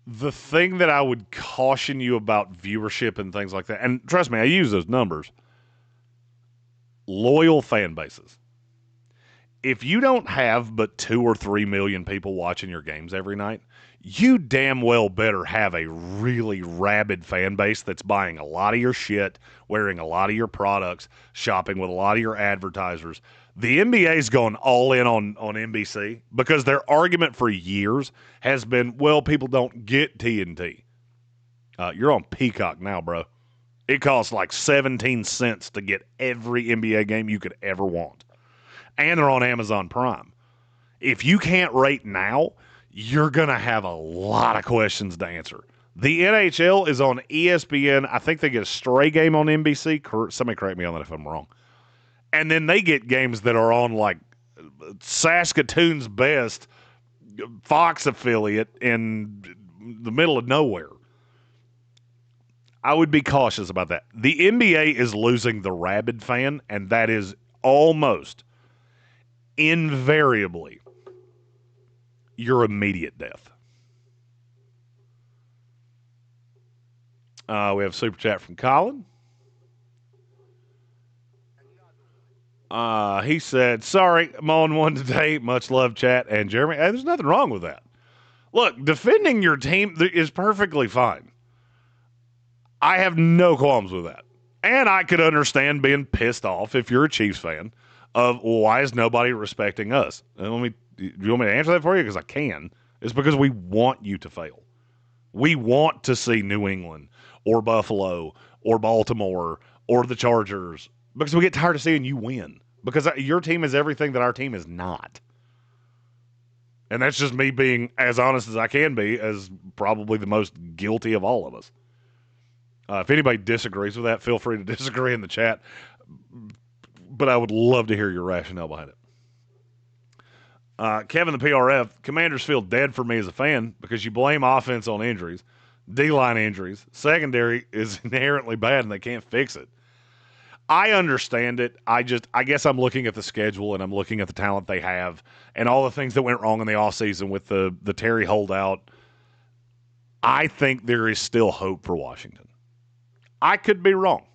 The thing that I would caution you about viewership and things like that, and trust me, I use those numbers, loyal fan bases. If you don't have but 2 or 3 million people watching your games every night, you damn well better have a really rabid fan base that's buying a lot of your shit, wearing a lot of your products, shopping with a lot of your advertisers. The NBA's gone all in on NBC because their argument for years has been, well, people don't get TNT. You're on Peacock now, bro. It costs like 17 cents to get every NBA game you could ever want. And they're on Amazon Prime. If you can't rate now, you're going to have a lot of questions to answer. The NHL is on ESPN. I think they get a stray game on NBC. Somebody correct me on that if I'm wrong. And then they get games that are on like Saskatoon's Best, Fox affiliate in the middle of nowhere. I would be cautious about that. The NBA is losing the rabid fan, and that is almost invariably your immediate death. We have a super chat from Colin. He said, sorry, I'm on one today. Much love, chat. And Jeremy, there's nothing wrong with that. Look, defending your team is perfectly fine. I have no qualms with that. And I could understand being pissed off if you're a Chiefs fan of why is nobody respecting us? And do you want me to answer that for you? Because I can. It's because we want you to fail. We want to see New England or Buffalo or Baltimore or the Chargers because we get tired of seeing you win. Because your team is everything that our team is not. And that's just me being as honest as I can be, as probably the most guilty of all of us. If anybody disagrees with that, feel free to disagree in the chat. But I would love to hear your rationale behind it. Kevin, the PRF, Commanders feel dead for me as a fan because you blame offense on injuries, D-line injuries. Secondary is inherently bad and they can't fix it. I understand it. I guess I'm looking at the schedule and I'm looking at the talent they have and all the things that went wrong in the offseason with the Terry holdout. I think there is still hope for Washington. I could be wrong.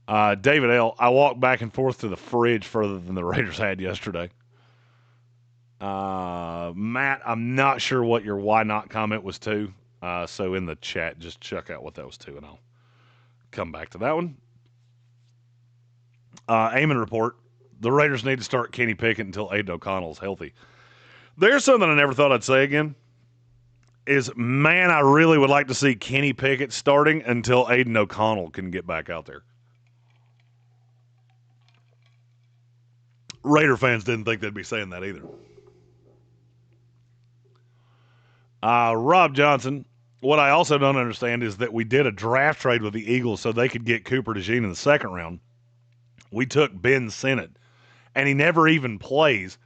David L., I walked back and forth to the fridge further than the Raiders had yesterday. Matt, I'm not sure what your why not comment was to. So in the chat, just check out what that was to, and I'll come back to that one. Eamon report, the Raiders need to start Kenny Pickett until Aiden O'Connell's healthy. There's something I never thought I'd say again. Man, I really would like to see Kenny Pickett starting until Aiden O'Connell can get back out there. Raider fans didn't think they'd be saying that either. Rob Johnson, what I also don't understand is that we did a draft trade with the Eagles so they could get Cooper DeJean in the second round. We took Ben Sinnott, and he never even plays,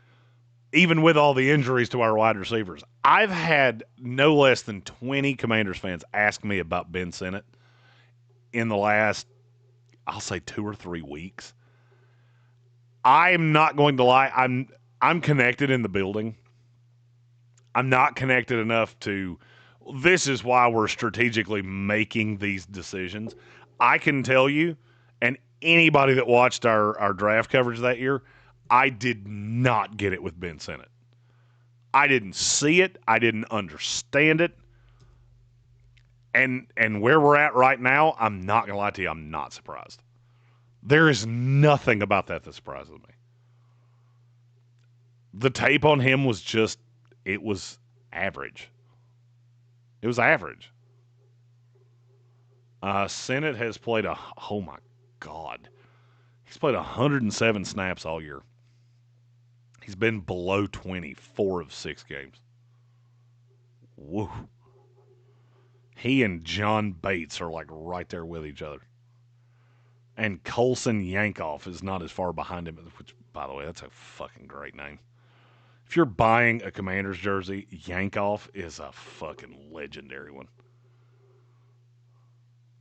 even with all the injuries to our wide receivers. I've had no less than 20 Commanders fans ask me about Ben Sinnott in the last, I'll say 2 or 3 weeks. I'm not going to lie. I'm connected in the building. I'm not connected enough to, this is why we're strategically making these decisions. I can tell you, and anybody that watched our draft coverage that year, I did not get it with Ben Sinnott. I didn't see it. I didn't understand it. And where we're at right now, I'm not going to lie to you, I'm not surprised. There is nothing about that surprises me. The tape on him was just, it was average. It was average. Sinnott has played oh my God. He's played 107 snaps all year. He's been below 20, 4 of 6 games. Woo. He and John Bates are like right there with each other. And Colson Yankoff is not as far behind him, which, by the way, that's a fucking great name. If you're buying a Commanders jersey, Yankoff is a fucking legendary one.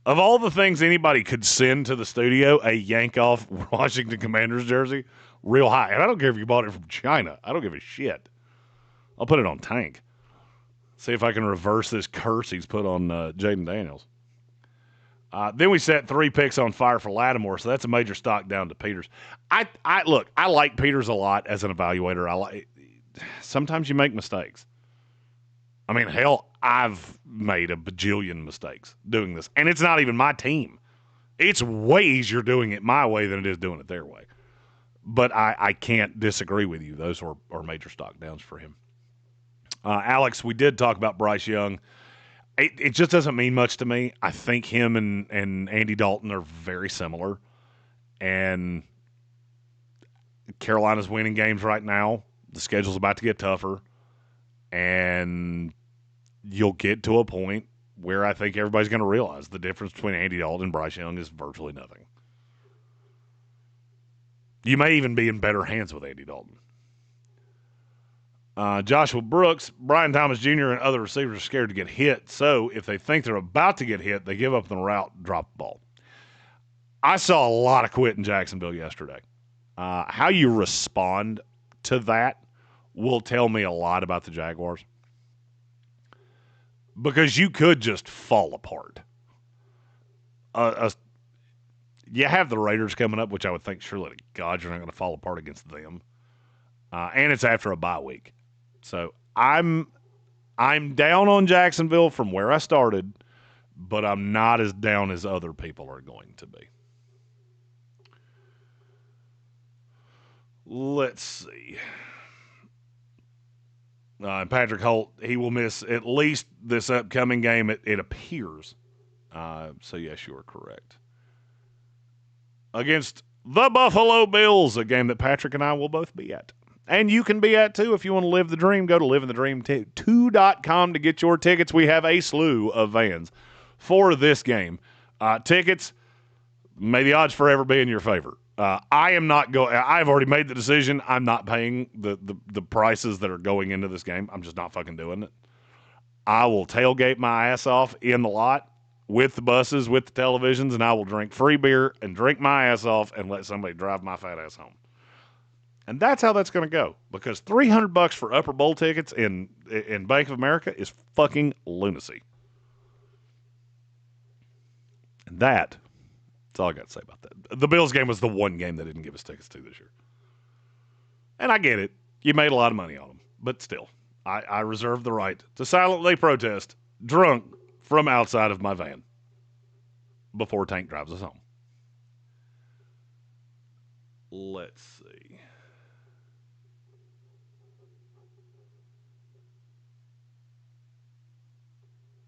Of all the things anybody could send to the studio, a Yankoff Washington Commanders jersey, real high. And I don't care if you bought it from China. I don't give a shit. I'll put it on Tank. See if I can reverse this curse he's put on Jaden Daniels. Then we set 3 picks on fire for Lattimore, so that's a major stock down to Peters. I like Peters a lot as an evaluator. Sometimes you make mistakes. I mean, hell, I've made a bajillion mistakes doing this, and it's not even my team. It's way easier doing it my way than it is doing it their way. But I can't disagree with you. Those are major stock downs for him. Alex, we did talk about Bryce Young. It just doesn't mean much to me. I think him and Andy Dalton are very similar. And Carolina's winning games right now. The schedule's about to get tougher. And you'll get to a point where I think everybody's going to realize the difference between Andy Dalton and Bryce Young is virtually nothing. You may even be in better hands with Andy Dalton. Joshua Brooks, Brian Thomas Jr., and other receivers are scared to get hit. So if they think they're about to get hit, they give up the route and drop the ball. I saw a lot of quit in Jacksonville yesterday. How you respond to that will tell me a lot about the Jaguars. Because you could just fall apart. You have the Raiders coming up, which I would think, surely to God, you're not going to fall apart against them. And it's after a bye week. So I'm down on Jacksonville from where I started, but I'm not as down as other people are going to be. Let's see. Patrick Holt, he will miss at least this upcoming game, it appears. So, yes, you are correct. Against the Buffalo Bills, a game that Patrick and I will both be at. And you can be at, too, if you want to live the dream. Go to livingthedream2.com to get your tickets. We have a slew of vans for this game. Tickets, may the odds forever be in your favor. I am not going. I've already made the decision. I'm not paying the prices that are going into this game. I'm just not fucking doing it. I will tailgate my ass off in the lot with the buses, with the televisions, and I will drink free beer and drink my ass off and let somebody drive my fat ass home. And that's how that's going to go, because $300 for upper bowl tickets in Bank of America is fucking lunacy. And that's all I got to say about that. The Bills game was the one game they didn't give us tickets to this year. And I get it. You made a lot of money on them. But still, I reserve the right to silently protest drunk from outside of my van before Tank drives us home. Let's see.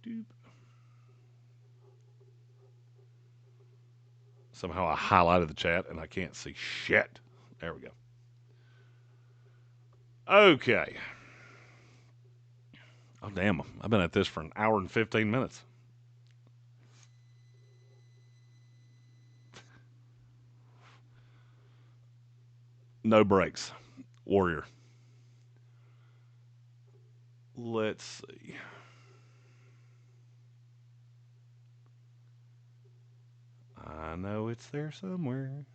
Doop. Somehow I highlighted the chat and I can't see shit. There we go. Okay. Oh, damn. I've been at this for an hour and 15 minutes. No breaks. Warrior. Let's see. I know it's there somewhere.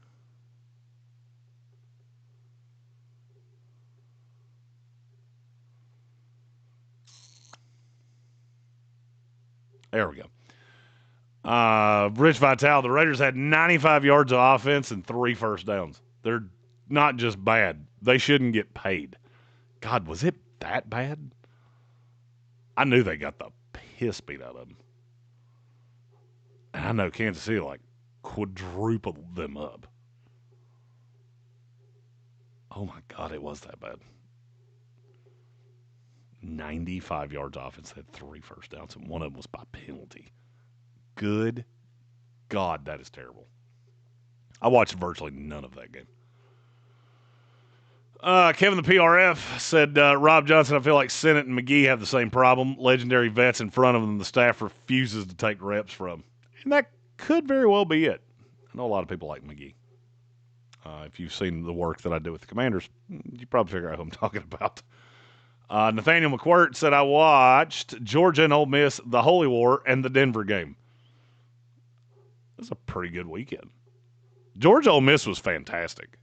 There we go. Rich Vital, the Raiders had 95 yards of offense and 3 first downs. They're not just bad. They shouldn't get paid. God, was it that bad? I knew they got the piss beat out of them. And I know Kansas City, quadrupled them up. Oh, my God, it was that bad. 95 yards offense, had 3 first downs, and one of them was by penalty. Good God, that is terrible. I watched virtually none of that game. Kevin the PRF said, Rob Johnson, I feel like Sennett and McGee have the same problem. Legendary vets in front of them, the staff refuses to take reps from. And that could very well be it. I know a lot of people like McGee. If you've seen the work that I do with the Commanders, you probably figure out who I'm talking about. Nathaniel McQuirt said, I watched Georgia and Ole Miss, the Holy War, and the Denver game. That's a pretty good weekend. Georgia Ole Miss was fantastic.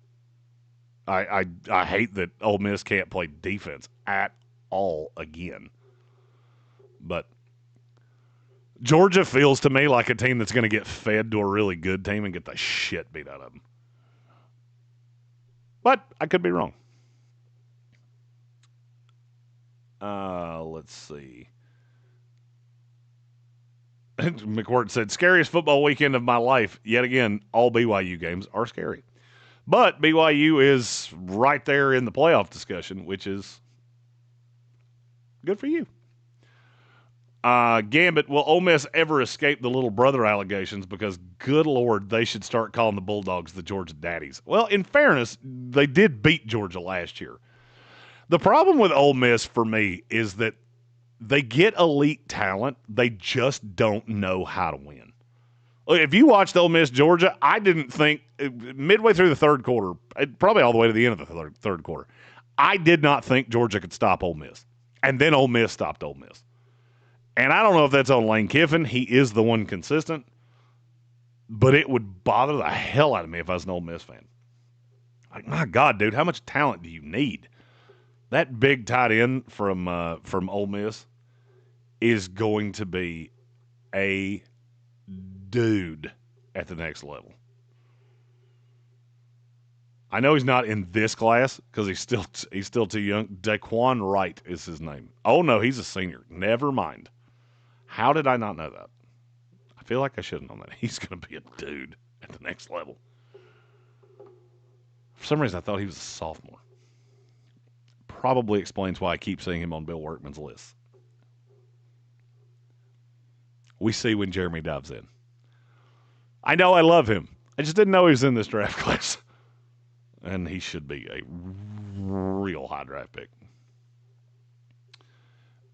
I hate that Ole Miss can't play defense at all again. But Georgia feels to me like a team that's going to get fed to a really good team and get the shit beat out of them. But I could be wrong. Let's see. McWhort said, scariest football weekend of my life. Yet again, all BYU games are scary. But BYU is right there in the playoff discussion, which is Good for you. Gambit, will Ole Miss ever escape the little brother allegations? Because, good Lord, they should start calling the Bulldogs the Georgia Daddies. Well, in fairness, they did beat Georgia last year. The problem with Ole Miss for me is that they get elite talent. They just don't know how to win. Look, if you watched Ole Miss Georgia, I didn't think midway through the third quarter, probably all the way to the end of the third quarter, I did not think Georgia could stop Ole Miss. And then Ole Miss stopped Ole Miss. And I don't know if that's on Lane Kiffin. He is the one consistent. But it would bother the hell out of me if I was an Ole Miss fan. Like, my God, dude, how much talent do you need? That big tight end from Ole Miss is going to be a dude at the next level. I know he's not in this class because he's still too young. Daquan Wright is his name. Oh, no, he's a senior. Never mind. How did I not know that? I feel like I should have known that. He's going to be a dude at the next level. For some reason, I thought he was a sophomore. Probably explains why I keep seeing him on Bill Workman's list. We see when Jeremy dives in. I know I love him. I just didn't know he was in this draft class. And he should be a real high draft pick.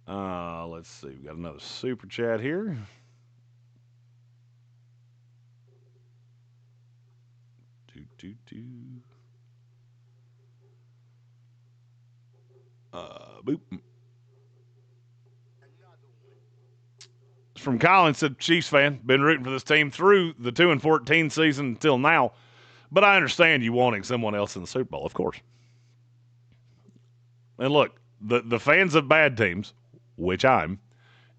Let's see. We got another super chat here. Boop. It's from Colin, said Chiefs fan. Been rooting for this team through the 2-14 season until now. But I understand you wanting someone else in the Super Bowl, of course. And look, the fans of bad teams, which I'm,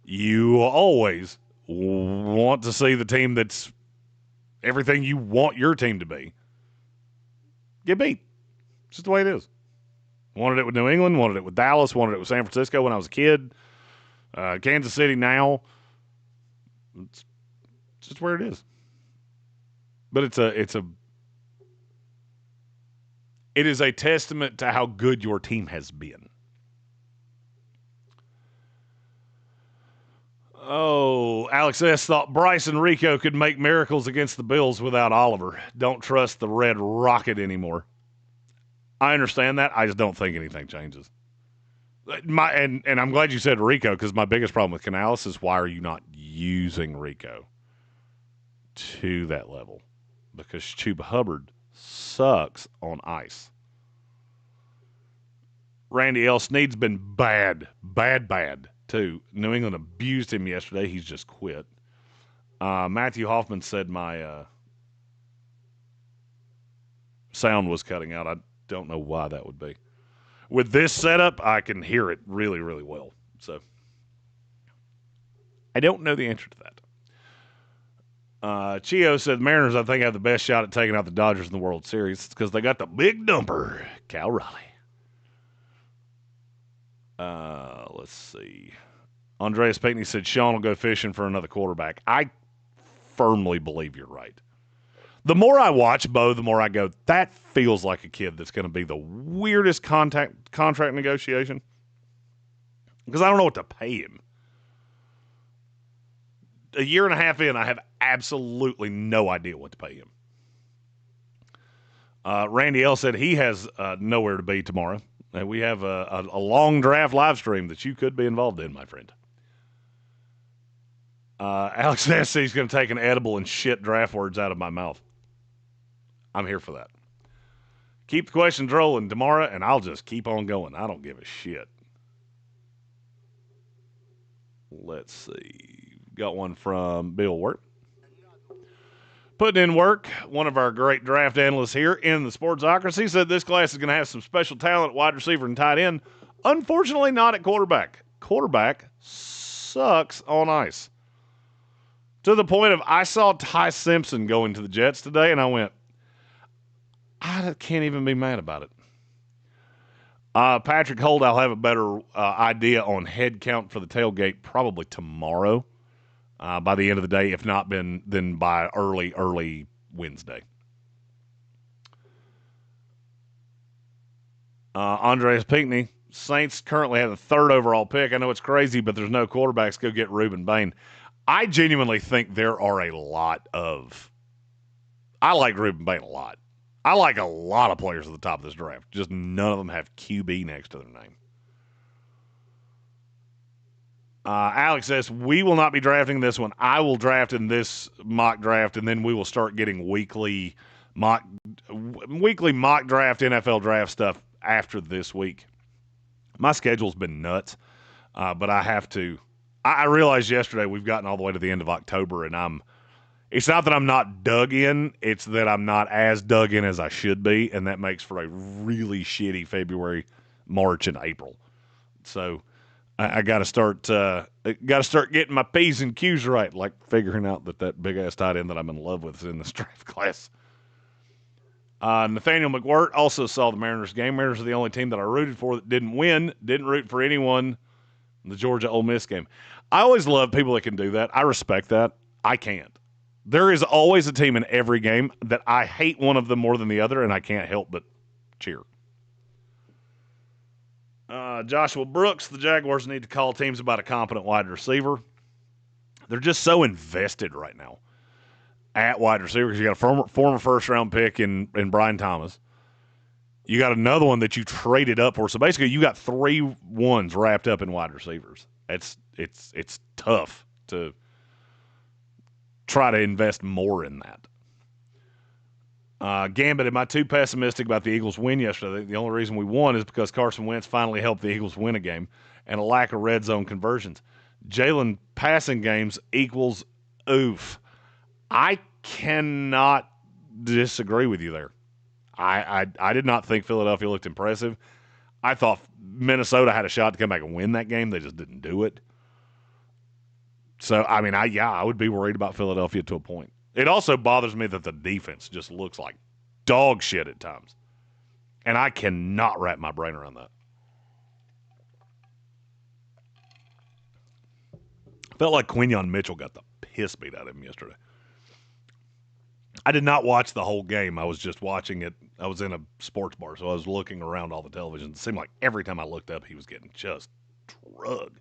you always want to see the team that's everything you want your team to be get beat. It's just the way it is. Wanted it with New England, wanted it with Dallas, wanted it with San Francisco when I was a kid. Kansas City now. It's just where it is. But it is a testament to how good your team has been. Oh, Alex S. thought Bryce and Rico could make miracles against the Bills without Oliver. Don't trust the Red Rocket anymore. I understand that. I just don't think anything changes. And I'm glad you said Rico, because my biggest problem with Canales is why are you not using Rico to that level? Because Chuba Hubbard sucks on ice. Randy L. Snead's been bad, too. New England abused him yesterday. He's just quit. Matthew Hoffman said my sound was cutting out. I don't know why that would be. With this setup, I can hear it really, really well. So I don't know the answer to that. Chio said Mariners, I think, have the best shot at taking out the Dodgers in the World Series. It's because they got the big dumper, Cal Raleigh. Let's see. Andreas Payton said Sean will go fishing for another quarterback. I firmly believe you're right. The more I watch Bo, the more I go, that feels like a kid that's going to be the weirdest contract negotiation. Because I don't know what to pay him. A year and a half in, I have absolutely no idea what to pay him. Randy L. said he has nowhere to be tomorrow. And we have a long draft live stream that you could be involved in, my friend. Alex S. said he's going to take an edible and shit draft words out of my mouth. I'm here for that. Keep the questions rolling tomorrow, and I'll just keep on going. I don't give a shit. Let's see. Got one from Bill Wirt. Putting in work, one of our great draft analysts here in the Sportsocracy said this class is going to have some special talent at wide receiver and tight end. Unfortunately, not at quarterback. Quarterback sucks on ice. To the point of I saw Ty Simpson going to the Jets today, and I went, I can't even be mad about it. Patrick Holt, I'll have a better idea on head count for the tailgate probably tomorrow. By the end of the day, if not then by early Wednesday. Andreas Pinckney Saints currently have the 3rd overall pick. I know it's crazy, but there's no quarterbacks. Go get Reuben Bain. I genuinely think there are a lot of – I like Reuben Bain a lot. I like a lot of players at the top of this draft. Just none of them have QB next to their name. Alex says, we will not be drafting this one. I will draft in this mock draft, and then we will start getting weekly mock draft, NFL draft stuff after this week. My schedule's been nuts, but I have to. I realized yesterday we've gotten all the way to the end of October, and it's not that I'm not dug in, it's that I'm not as dug in as I should be, and that makes for a really shitty February, March, and April. So I got to start getting my P's and Q's right, like figuring out that big-ass tight end that I'm in love with is in this draft class. Nathaniel McWhirter also saw the Mariners game. Mariners are the only team that I rooted for that didn't win. Didn't root for anyone in the Georgia-Ole Miss game. I always love people that can do that. I respect that. I can't. There is always a team in every game that I hate one of them more than the other, and I can't help but cheer. Joshua Brooks, the Jaguars need to call teams about a competent wide receiver. They're just so invested right now at wide receiver because you got a former first-round pick in Brian Thomas. You got another one that you traded up for. So basically you got 3 ones wrapped up in wide receivers. It's tough to try to invest more in that. Gambit, am I too pessimistic about the Eagles' win yesterday? The only reason we won is because Carson Wentz finally helped the Eagles win a game and a lack of red zone conversions. Jalen passing games equals oof. I cannot disagree with you there. I did not think Philadelphia looked impressive. I thought Minnesota had a shot to come back and win that game. They just didn't do it. So, I mean, I would be worried about Philadelphia to a point. It also bothers me that the defense just looks like dog shit at times. And I cannot wrap my brain around that. Felt like Quinyon Mitchell got the piss beat out of him yesterday. I did not watch the whole game. I was just watching it. I was in a sports bar, so I was looking around all the television. It seemed like every time I looked up, he was getting just drugged.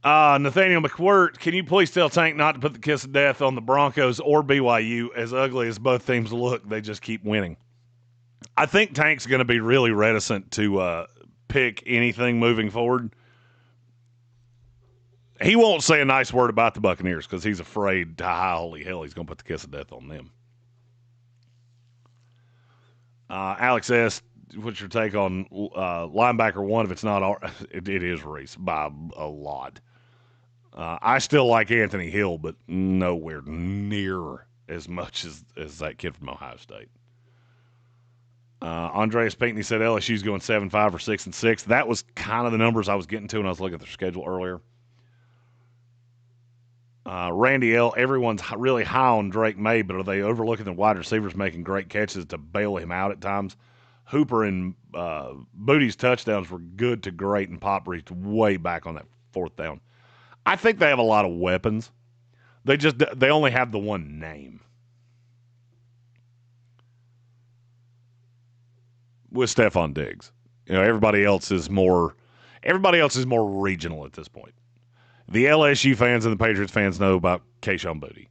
Nathaniel McWhirter, can you please tell Tank not to put the kiss of death on the Broncos or BYU? As ugly as both teams look, they just keep winning. I think Tank's going to be really reticent to pick anything moving forward. He won't say a nice word about the Buccaneers because he's afraid to high holy hell he's going to put the kiss of death on them. Alex S., what's your take on linebacker one? If it's not, it is Reese by a lot. I still like Anthony Hill, but nowhere near as much as that kid from Ohio State. Andreas Pinckney said LSU's going 7-5 or 6-6. That was kind of the numbers I was getting to when I was looking at their schedule earlier. Randy L., everyone's really high on Drake May, but are they overlooking the wide receivers making great catches to bail him out at times? Hooper and Booty's touchdowns were good to great, and Pop reached way back on that 4th down. I think they have a lot of weapons. They only have the one name. With Stephon Diggs. You know, everybody else is more regional at this point. The LSU fans and the Patriots fans know about Kayshon Boutte.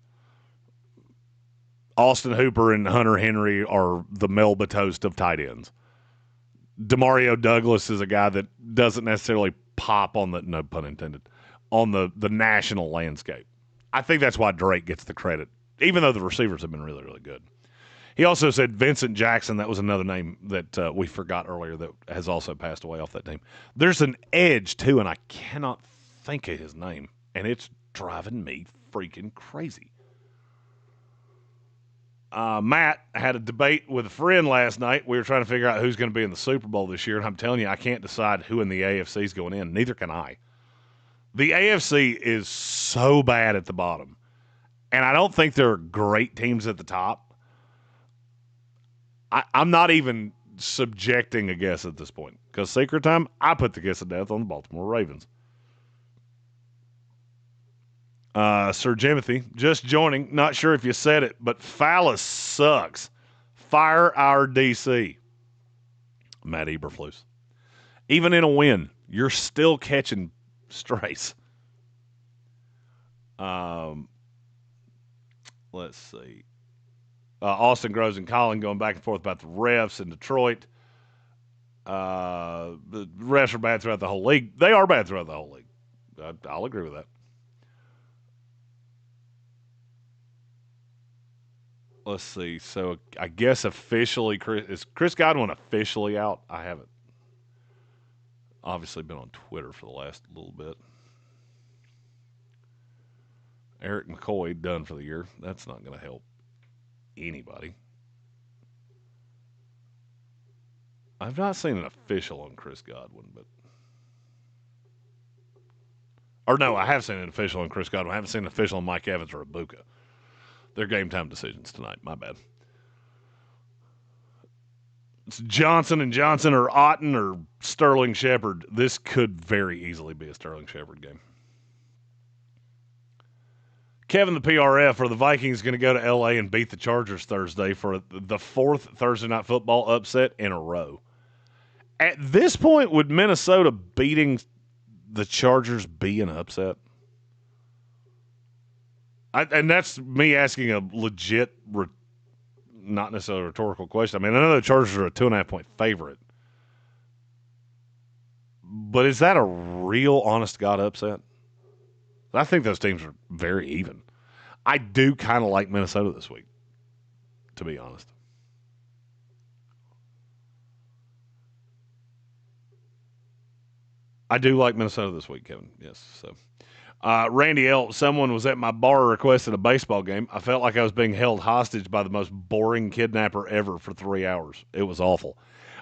Austin Hooper and Hunter Henry are the Melba toast of tight ends. Demario Douglas is a guy that doesn't necessarily pop on the, no pun intended, on the national landscape. I think that's why Drake gets the credit, even though the receivers have been really, really good. He also said Vincent Jackson. That was another name that we forgot earlier that has also passed away off that team. There's an edge, too, and I cannot think of his name, and it's driving me freaking crazy. Matt had a debate with a friend last night. We were trying to figure out who's going to be in the Super Bowl this year, and I'm telling you, I can't decide who in the AFC is going in. Neither can I. The AFC is so bad at the bottom, and I don't think there are great teams at the top. I'm not even subjecting a guess at this point, because secret time, I put the kiss of death on the Baltimore Ravens. Sir Jimothy, just joining. Not sure if you said it, but Phallus sucks. Fire our DC. Matt Eberflus. Even in a win, you're still catching strays. Let's see. Austin Groves and Colin going back and forth about the refs in Detroit. The refs are bad throughout the whole league. They are bad throughout the whole league. I'll agree with that. Let's see. So I guess officially, is Chris Godwin officially out? I haven't obviously been on Twitter for the last little bit. Eric McCoy done for the year. That's not going to help anybody. I've not seen an official on Chris Godwin, but. Or no, I have seen an official on Chris Godwin. I haven't seen an official on Mike Evans or Ibuka. They're game time decisions tonight. My bad. It's Johnson and Johnson or Otten or Sterling Shepard. This could very easily be a Sterling Shepard game. Kevin the PRF, are the Vikings going to go to L.A. and beat the Chargers Thursday for the fourth Thursday Night Football upset in a row? At this point, would Minnesota beating the Chargers be an upset? And that's me asking a legit, not necessarily rhetorical question. I mean, I know the Chargers are a 2.5-point favorite. But is that a real, honest-to-God upset? I think those teams are very even. I do kind of like Minnesota this week, to be honest. I do like Minnesota this week, Kevin. Yes. So, Randy L., someone was at my bar requested a baseball game. I felt like I was being held hostage by the most boring kidnapper ever for 3 hours. It was awful.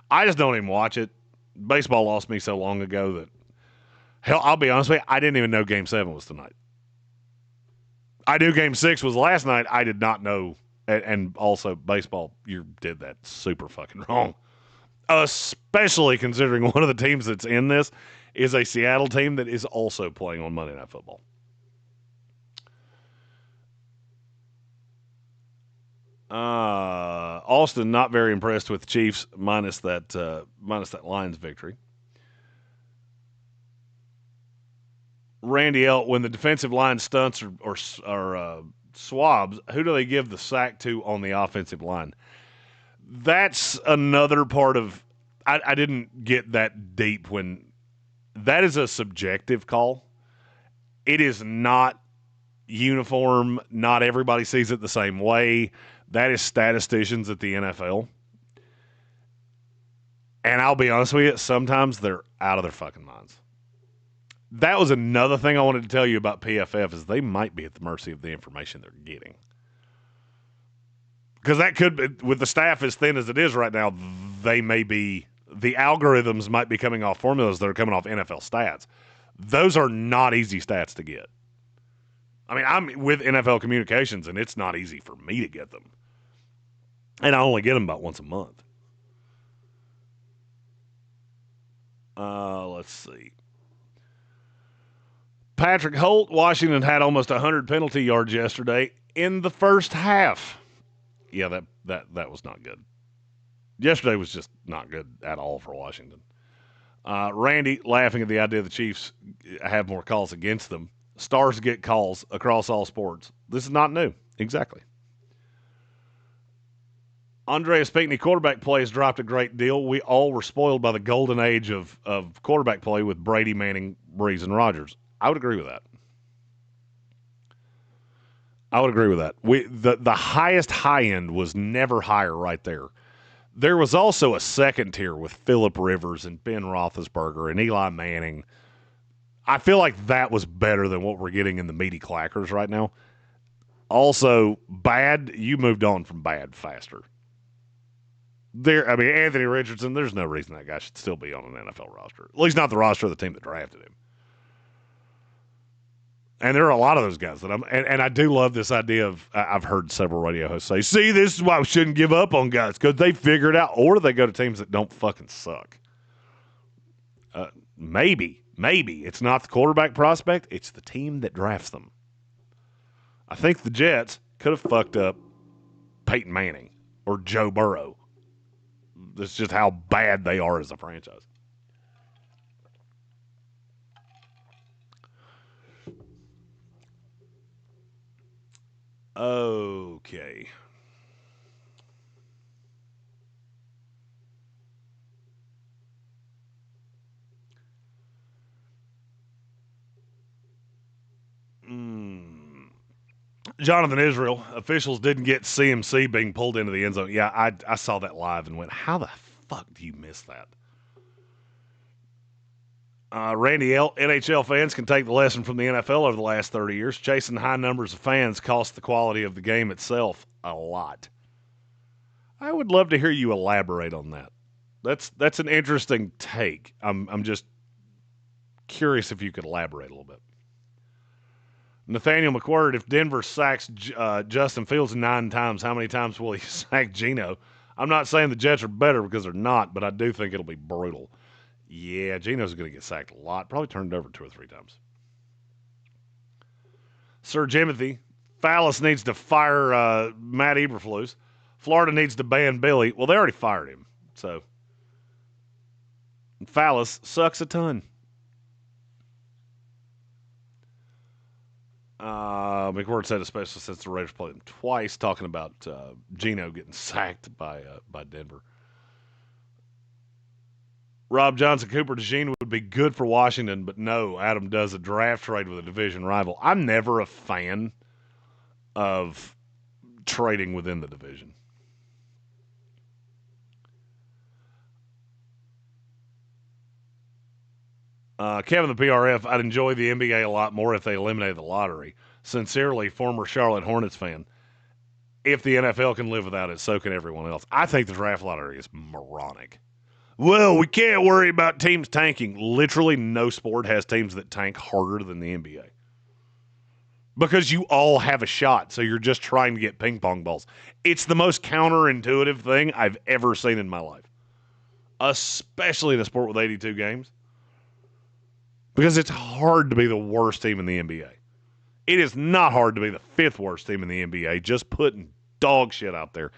I just don't even watch it. Baseball lost me so long ago that, hell, I'll be honest with you, I didn't even know Game 7 was tonight. I knew Game 6 was last night. I did not know. And also, baseball, you did that super fucking wrong. Especially considering one of the teams that's in this is a Seattle team that is also playing on Monday Night Football. Austin, not very impressed with the Chiefs minus that Lions victory. Randy L., when the defensive line stunts or swabs, who do they give the sack to on the offensive line? That's another part of – I didn't get that deep when – that is a subjective call. It is not uniform. Not everybody sees it the same way. That is statisticians at the NFL. And I'll be honest with you, sometimes they're out of their fucking minds. That was another thing I wanted to tell you about PFF is they might be at the mercy of the information they're getting. Because that could be, with the staff as thin as it is right now, they may be, the algorithms might be coming off formulas that are coming off NFL stats. Those are not easy stats to get. I mean, I'm with NFL Communications, and it's not easy for me to get them. And I only get them about once a month. Let's see. Patrick Holt, Washington had almost 100 penalty yards yesterday in the first half. Yeah, that was not good. Yesterday was just not good at all for Washington. Randy, laughing at the idea the Chiefs have more calls against them. Stars get calls across all sports. This is not new. Exactly. Andreas Pinckney, quarterback play has dropped a great deal. We all were spoiled by the golden age of quarterback play with Brady, Manning, Breeze, and Rodgers. I would agree with that. The highest high end was never higher right there. There was also a second tier with Phillip Rivers and Ben Roethlisberger and Eli Manning. I feel like that was better than what we're getting in the meaty clackers right now. Also, bad, you moved on from bad faster. Anthony Richardson, there's no reason that guy should still be on an NFL roster. At least not the roster of the team that drafted him. And there are a lot of those guys that and I do love this idea of, I've heard several radio hosts say, see, this is why we shouldn't give up on guys, because they figure it out, or they go to teams that don't fucking suck. Maybe it's not the quarterback prospect, it's the team that drafts them. I think the Jets could have fucked up Peyton Manning or Joe Burrow. That's just how bad they are as a franchise. Okay. Jonathan Israel, officials didn't get CMC being pulled into the end zone. Yeah, I saw that live and went, how the fuck do you miss that? Randy L., NHL fans can take the lesson from the NFL over the last 30 years. Chasing high numbers of fans costs the quality of the game itself a lot. I would love to hear you elaborate on that. That's an interesting take. I'm just curious if you could elaborate a little bit. Nathaniel McWord, if Denver sacks Justin Fields 9 times, how many times will he sack Geno? I'm not saying the Jets are better because they're not, but I do think it'll be brutal. Yeah, Geno's going to get sacked a lot. Probably turned over 2 or 3 times. Sir Jimothy, Fallis needs to fire Matt Eberflus. Florida needs to ban Billy. Well, they already fired him. So, Fallis sucks a ton. McWord said, especially since the Raiders played him twice, talking about Geno getting sacked by Denver. Rob Johnson, Cooper DeJean would be good for Washington, but no, Adam does a draft trade with a division rival. I'm never a fan of trading within the division. Kevin the PRF, I'd enjoy the NBA a lot more if they eliminated the lottery. Sincerely, former Charlotte Hornets fan. If the NFL can live without it, so can everyone else. I think the draft lottery is moronic. Well, we can't worry about teams tanking. Literally no sport has teams that tank harder than the NBA. Because you all have a shot, so you're just trying to get ping pong balls. It's the most counterintuitive thing I've ever seen in my life. Especially in a sport with 82 games. Because it's hard to be the worst team in the NBA. It is not hard to be the 5th worst team in the NBA, just putting dog shit out there.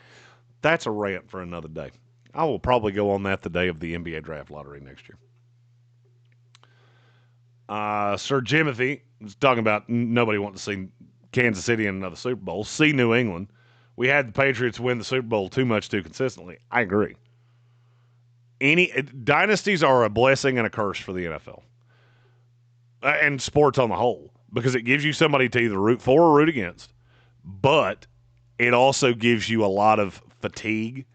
That's a rant for another day. I will probably go on that the day of the NBA draft lottery next year. Sir Jimothy was talking about nobody wanting to see Kansas City in another Super Bowl. See New England. We had the Patriots win the Super Bowl too much too consistently. I agree. Dynasties are a blessing and a curse for the NFL. And sports on the whole. Because it gives you somebody to either root for or root against. But it also gives you a lot of fatigue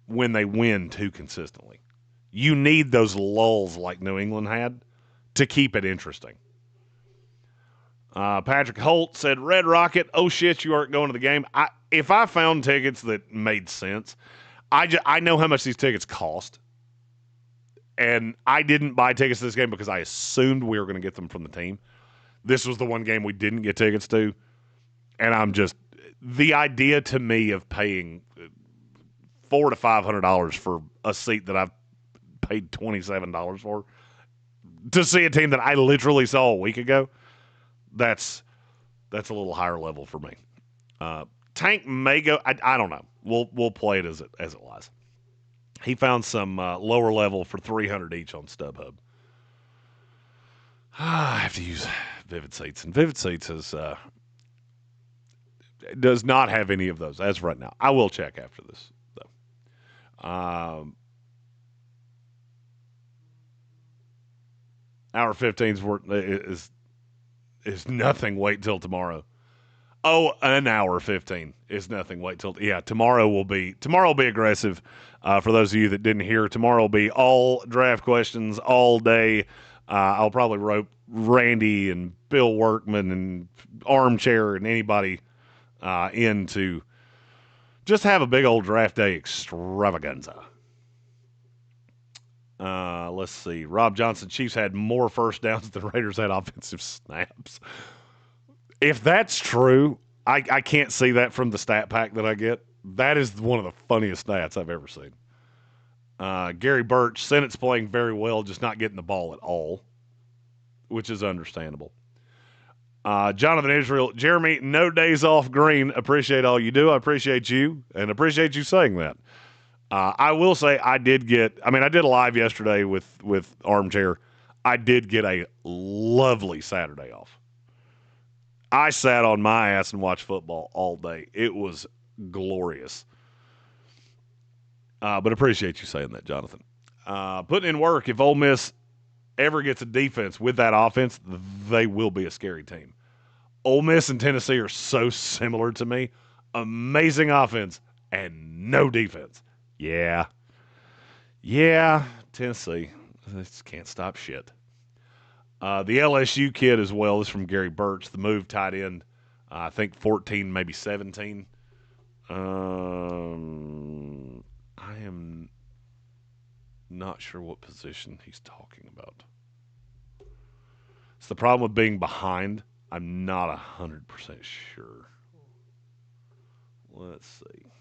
when they win too consistently. You need those lulls like New England had to keep it interesting. Patrick Holt said, Red Rocket, oh shit, you aren't going to the game. If I found tickets that made sense, I know how much these tickets cost. And I didn't buy tickets to this game because I assumed we were going to get them from the team. This was the one game we didn't get tickets to. And the idea to me of paying $400 to $500 for a seat that I've paid $27 for to see a team that I literally saw a week ago, that's a little higher level for me. Tank may go. I don't know. We'll play it as it lies. He found some lower level for $300 each on StubHub. I have to use Vivid Seats, and Vivid Seats does not have any of those as of right now. I will check after this, though. Hour 15's is nothing. Wait till tomorrow. Oh, an hour 15 is nothing. Wait till tomorrow will be aggressive. For those of you that didn't hear, tomorrow will be all draft questions all day. I'll probably rope Randy and Bill Workman and Armchair and anybody in to just have a big old draft day extravaganza. Let's see. Rob Johnson, Chiefs had more first downs than Raiders had offensive snaps. If that's true, I can't see that from the stat pack that I get. That is one of the funniest stats I've ever seen. Gary Birch, Senate's playing very well, just not getting the ball at all, which is understandable. Jonathan Israel, Jeremy, no days off green. Appreciate all you do. I appreciate you, and appreciate you saying that. I will say I did a live yesterday with Armchair. I did get a lovely Saturday off. I sat on my ass and watched football all day. It was glorious. But appreciate you saying that, Jonathan. Putting in work, if Ole Miss ever gets a defense with that offense, they will be a scary team. Ole Miss and Tennessee are so similar to me. Amazing offense and no defense. Yeah, Tennessee. They just can't stop shit. The LSU kid as well is from Gary Birch, the move tight end. I think 14, maybe 17. I am not sure what position he's talking about. It's the problem with being behind. I'm not 100% sure. Let's see.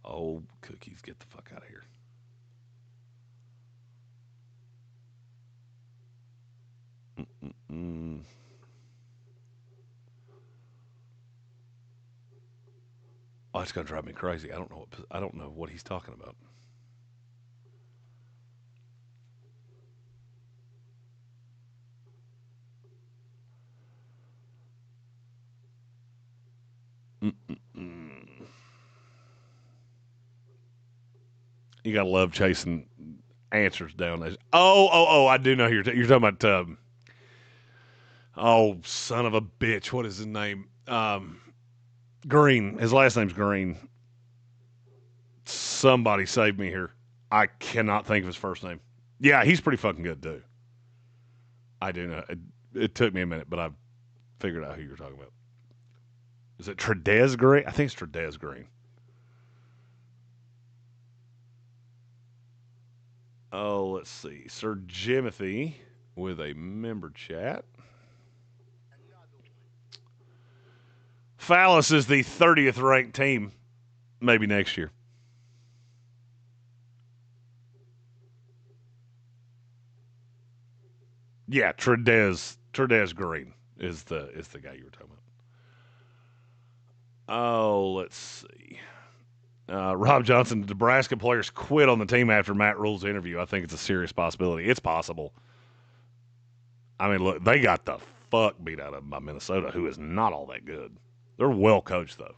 Oh, cookies, get the fuck out of here. Mm-mm-mm. Oh, it's gonna drive me crazy. I don't know what he's talking about. Mm-mm-mm. You gotta love chasing answers down. I do know you're talking about. Oh, son of a bitch! What is his name? Green. His last name's Green. Somebody save me here. I cannot think of his first name. Yeah, he's pretty fucking good too. I do know. It took me a minute, but I figured out who you were talking about. Is it Tredez Green? I think it's Tredez Green. Oh, let's see. Sir Jimothy with a member chat. Phallus is the 30th ranked team, maybe next year. Yeah, Tredez Green is the guy you were talking about. Oh, let's see. Rob Johnson, the Nebraska players quit on the team after Matt Rule's interview. I think it's a serious possibility. It's possible. I mean, look, they got the fuck beat out of them by Minnesota, who is not all that good. They're well coached, though.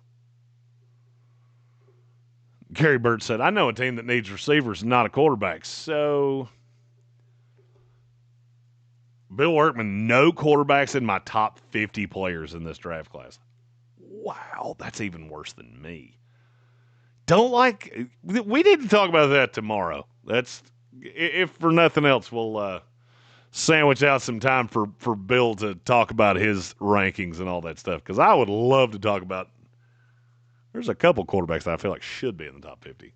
Gary Bird said, I know a team that needs receivers and not a quarterback. So, Bill Workman, no quarterbacks in my top 50 players in this draft class. Wow, that's even worse than me. We need to talk about that tomorrow. That's, if for nothing else, we'll sandwich out some time for Bill to talk about his rankings and all that stuff. Because I would love to talk about, there's a couple quarterbacks that I feel like should be in the top 50.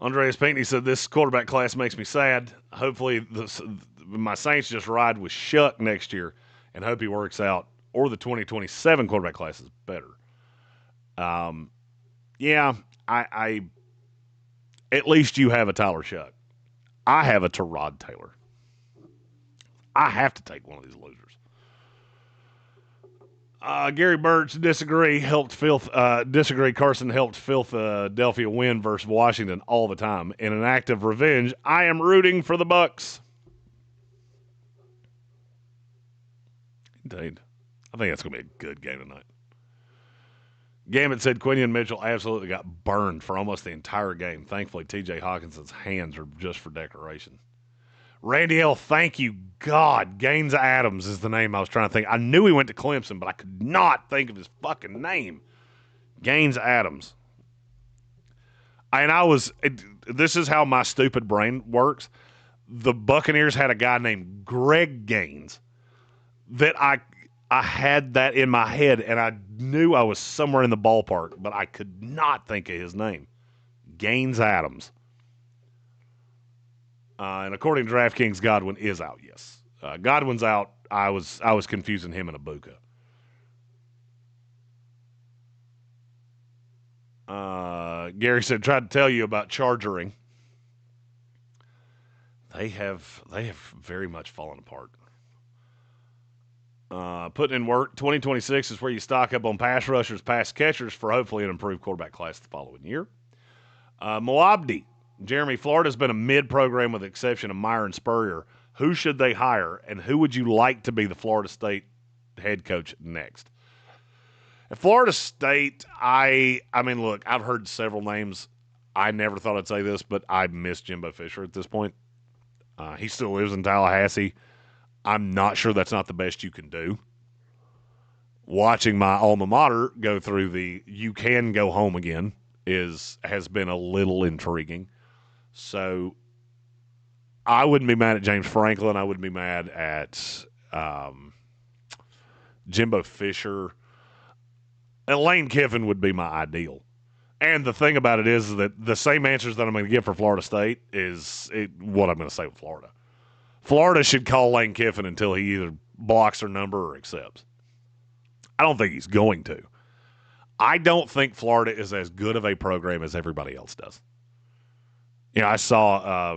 Andreas Pinckney said, this quarterback class makes me sad. Hopefully my Saints just ride with Shuck next year and hope he works out. Or the 2027 quarterback class is better. Yeah, I at least you have a Tyler Shuck. I have a Tyrod Taylor. I have to take one of these losers. Gary Birch disagree. Disagree. Carson helped Philadelphia win versus Washington all the time. In an act of revenge, I am rooting for the Bucks. Indeed, I think that's going to be a good game tonight. Gambit said Quinion Mitchell absolutely got burned for almost the entire game. Thankfully, T.J. Hawkinson's hands are just for decoration. Randy L., thank you, God. Gaines Adams is the name I was trying to think. I knew he went to Clemson, but I could not think of his fucking name. Gaines Adams. This is how my stupid brain works. The Buccaneers had a guy named Greg Gaines that I had that in my head, and I knew I was somewhere in the ballpark, but I could not think of his name. Gaines Adams. And according to DraftKings, Godwin is out, yes. Godwin's out. I was confusing him and Ibuka. Gary said, tried to tell you about chargering. They have very much fallen apart. Putting in work, 2026 is where you stock up on pass rushers, pass catchers for hopefully an improved quarterback class the following year. Moabdi, Jeremy, Florida's been a mid-program with the exception of Myron Spurrier, Who should they hire, and who would you like to be the Florida State head coach next? At Florida State, I mean, look, I've heard several names. I never thought I'd say this, but I miss Jimbo Fisher at this point. He still lives in Tallahassee. I'm not sure that's not the best you can do. Watching my alma mater go through the you can go home again has been a little intriguing. So I wouldn't be mad at James Franklin. I wouldn't be mad at Jimbo Fisher. And Lane Kiffin would be my ideal. And the thing about it is that the same answers that I'm going to give for Florida State is what I'm going to say with Florida. Florida should call Lane Kiffin until he either blocks their number or accepts. I don't think he's going to. I don't think Florida is as good of a program as everybody else does. You know, I saw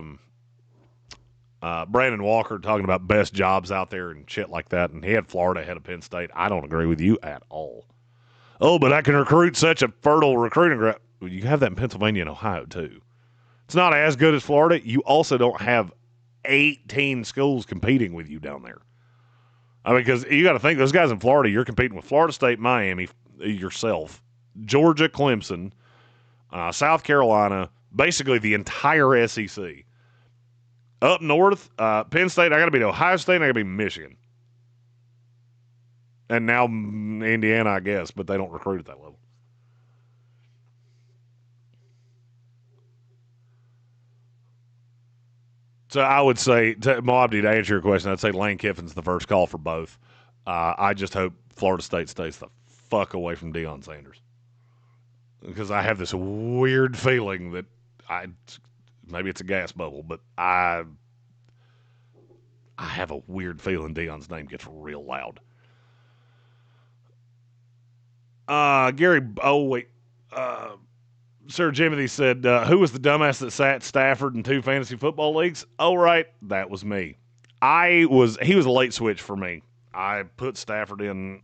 Brandon Walker talking about best jobs out there and shit like that, and he had Florida ahead of Penn State. I don't agree with you at all. Oh, but I can recruit such a fertile recruiting ground. Well, you have that in Pennsylvania and Ohio, too. It's not as good as Florida. You also don't have 18 schools competing with you down there. I mean, because you got to think, those guys in Florida, you're competing with Florida State, Miami, yourself, Georgia, Clemson, South Carolina, basically the entire SEC. Up north, Penn State, I got to beat Ohio State, and I got to beat Michigan. And now Indiana, I guess, but they don't recruit at that level. So I would say, Moabdi, to answer your question, I'd say Lane Kiffin's the first call for both. I just hope Florida State stays the fuck away from Deion Sanders. Because I have this weird feeling that maybe it's a gas bubble, but I have a weird feeling Deion's name gets real loud. Sir Jimothy said, who was the dumbass that sat Stafford in 2 fantasy football leagues? Oh, right, that was me. He was a late switch for me. I put Stafford in.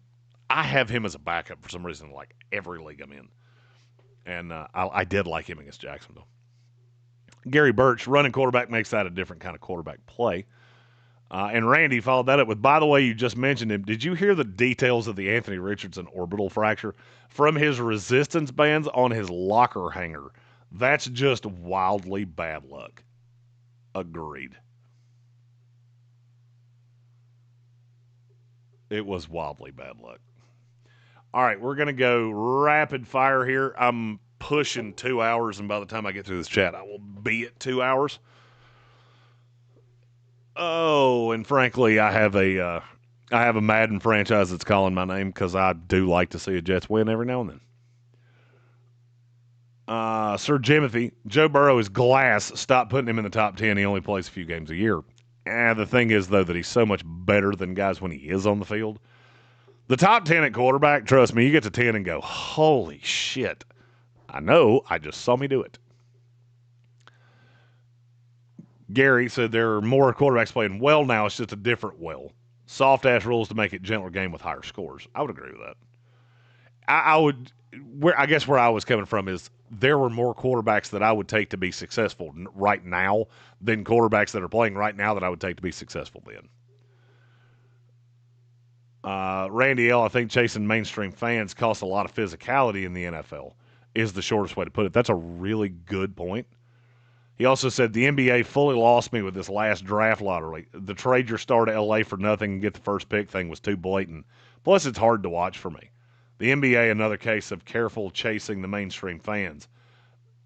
I have him as a backup for some reason, like every league I'm in. And I did like him against Jacksonville. Gary Birch, running quarterback makes that a different kind of quarterback play. And Randy followed that up with, by the way, you just mentioned him. Did you hear the details of the Anthony Richardson orbital fracture from his resistance bands on his locker hanger? That's just wildly bad luck. Agreed. It was wildly bad luck. All right, we're going to go rapid fire here. I'm pushing 2 hours, and by the time I get through this chat, I will be at 2 hours. Oh, and frankly, I have a Madden franchise that's calling my name because I do like to see a Jets win every now and then. Sir Jimothy, Joe Burrow is glass. Stop putting him in the top 10. He only plays a few games a year. And the thing is, though, that he's so much better than guys when he is on the field. The top 10 at quarterback, trust me, you get to 10 and go, holy shit. I know, I just saw me do it. Gary said there are more quarterbacks playing well now. It's just a different well. Soft-ass rules to make it gentler game with higher scores. I would agree with that. I guess where I was coming from is there were more quarterbacks that I would take to be successful right now than quarterbacks that are playing right now that I would take to be successful then. Randy L., I think chasing mainstream fans costs a lot of physicality in the NFL is the shortest way to put it. That's a really good point. He also said the NBA fully lost me with this last draft lottery. The trade your star to LA for nothing and get the first pick thing was too blatant. Plus, it's hard to watch for me. The NBA, another case of careful chasing the mainstream fans.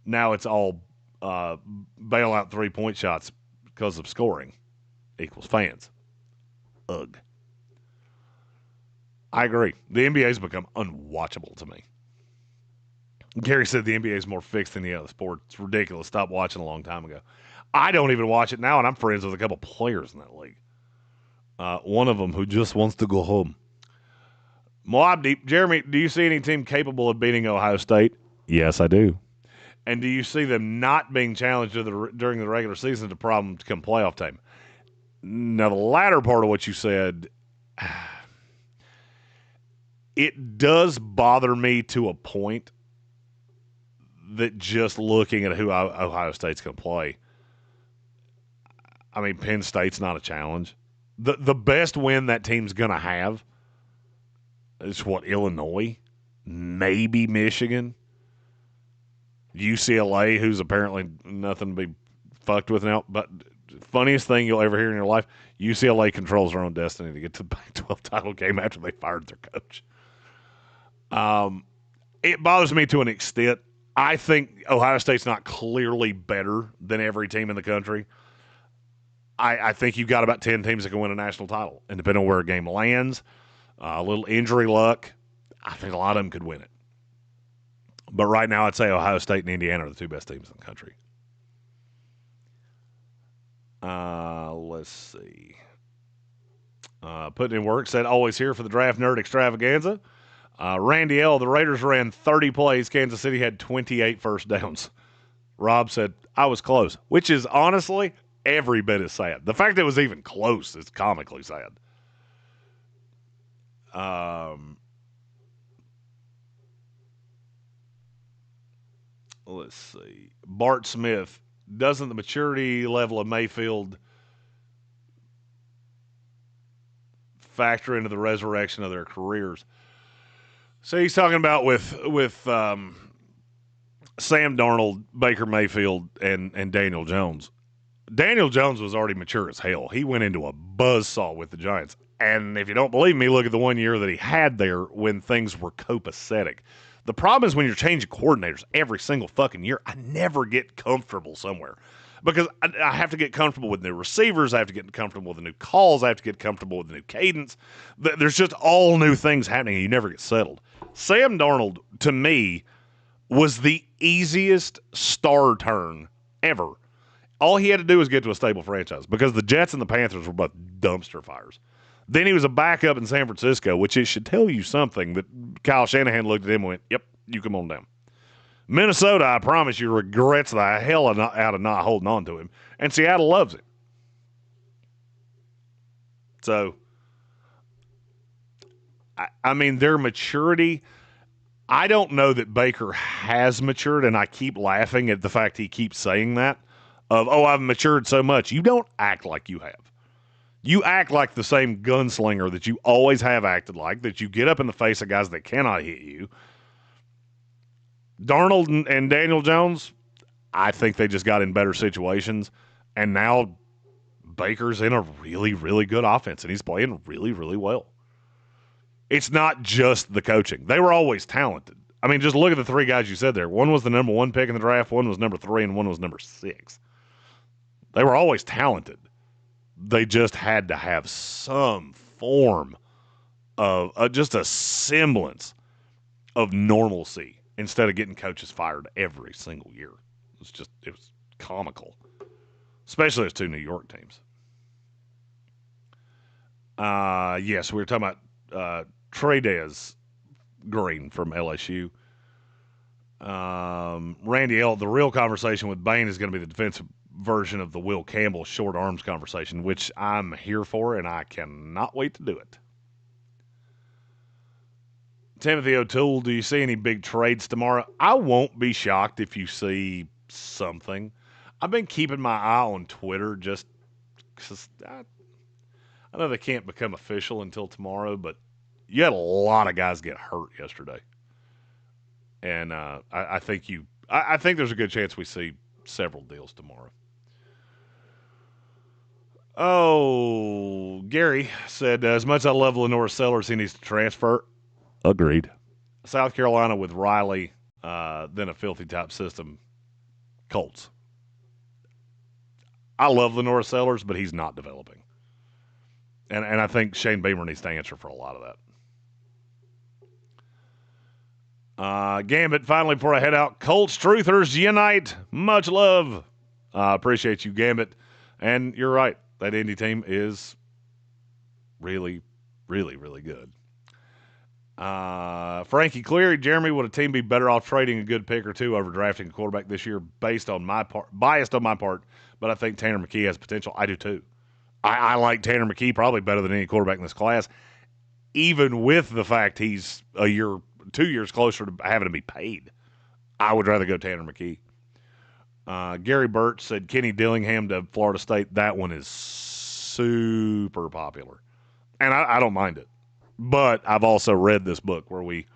Now it's all bailout 3-point shots because of scoring equals fans. Ugh. I agree. The NBA has become unwatchable to me. Gary said the NBA is more fixed than the other sport. It's ridiculous. Stopped watching a long time ago. I don't even watch it now, and I'm friends with a couple players in that league. One of them who just wants to go home. Moab Deep. Jeremy, do you see any team capable of beating Ohio State? Yes, I do. And do you see them not being challenged during the regular season to problem to come playoff time? Now, the latter part of what you said, it does bother me to a point that just looking at who Ohio State's going to play, I mean, Penn State's not a challenge. The best win that team's going to have is what, Illinois? Maybe Michigan? UCLA, who's apparently nothing to be fucked with now. But funniest thing you'll ever hear in your life, UCLA controls their own destiny to get to the Pac-12 title game after they fired their coach. It bothers me to an extent. I think Ohio State's not clearly better than every team in the country. I think you've got about 10 teams that can win a national title. And depending on where a game lands, a little injury luck, I think a lot of them could win it. But right now, I'd say Ohio State and Indiana are the two best teams in the country. Let's see. Putting in work, said always here for the Draft Nerd Extravaganza. Randy L., the Raiders ran 30 plays. Kansas City had 28 first downs. Rob said, I was close, which is honestly every bit as sad. The fact that it was even close is comically sad. Let's see. Bart Smith, doesn't the maturity level of Mayfield factor into the resurrection of their careers? So he's talking about with Sam Darnold, Baker Mayfield, and Daniel Jones. Daniel Jones was already mature as hell. He went into a buzzsaw with the Giants. And if you don't believe me, look at the 1 year that he had there when things were copacetic. The problem is when you're changing coordinators every single fucking year, I never get comfortable somewhere. Because I have to get comfortable with new receivers. I have to get comfortable with the new calls. I have to get comfortable with the new cadence. There's just all new things happening, and you never get settled. Sam Darnold, to me, was the easiest star turn ever. All he had to do was get to a stable franchise because the Jets and the Panthers were both dumpster fires. Then he was a backup in San Francisco, which it should tell you something that Kyle Shanahan looked at him and went, yep, you come on down. Minnesota, I promise you, regrets the hell out of not holding on to him. And Seattle loves him. So, I mean, their maturity, I don't know that Baker has matured, and I keep laughing at the fact he keeps saying that. I've matured so much. You don't act like you have. You act like the same gunslinger that you always have acted like, that you get up in the face of guys that cannot hit you. Darnold and Daniel Jones, I think they just got in better situations. And now Baker's in a really, really good offense, and he's playing really, really well. It's not just the coaching. They were always talented. I mean, just look at the three guys you said there. One was the number 1 pick in the draft, one was number 3, and one was number 6. They were always talented. They just had to have some form of just a semblance of normalcy instead of getting coaches fired every single year. It was comical, especially as two New York teams. Yes, we were talking about Trey'Dez Green from LSU. Randy L., the real conversation with Bain is going to be the defensive version of the Will Campbell short arms conversation, which I'm here for, and I cannot wait to do it. Timothy O'Toole, do you see any big trades tomorrow? I won't be shocked if you see something. I've been keeping my eye on Twitter just because I know they can't become official until tomorrow, but you had a lot of guys get hurt yesterday. And I think there's a good chance we see several deals tomorrow. Oh, Gary said, as much as I love Lenore Sellers, he needs to transfer. Agreed. South Carolina with Riley, then a filthy top system. Colts. I love Lenore Sellers, but he's not developing. And I think Shane Beamer needs to answer for a lot of that. Gambit, finally, before I head out, Colts Truthers unite. Much love. Appreciate you, Gambit. And you're right. That Indy team is really, really, really good. Frankie Cleary, Jeremy, would a team be better off trading a good pick or two over drafting a quarterback this year biased on my part, but I think Tanner McKee has potential. I do too. I like Tanner McKee probably better than any quarterback in this class, even with the fact he's 2 years closer to having to be paid. I would rather go Tanner McKee. Gary Burt said Kenny Dillingham to Florida State. That one is super popular. And I don't mind it. But I've also read this book where we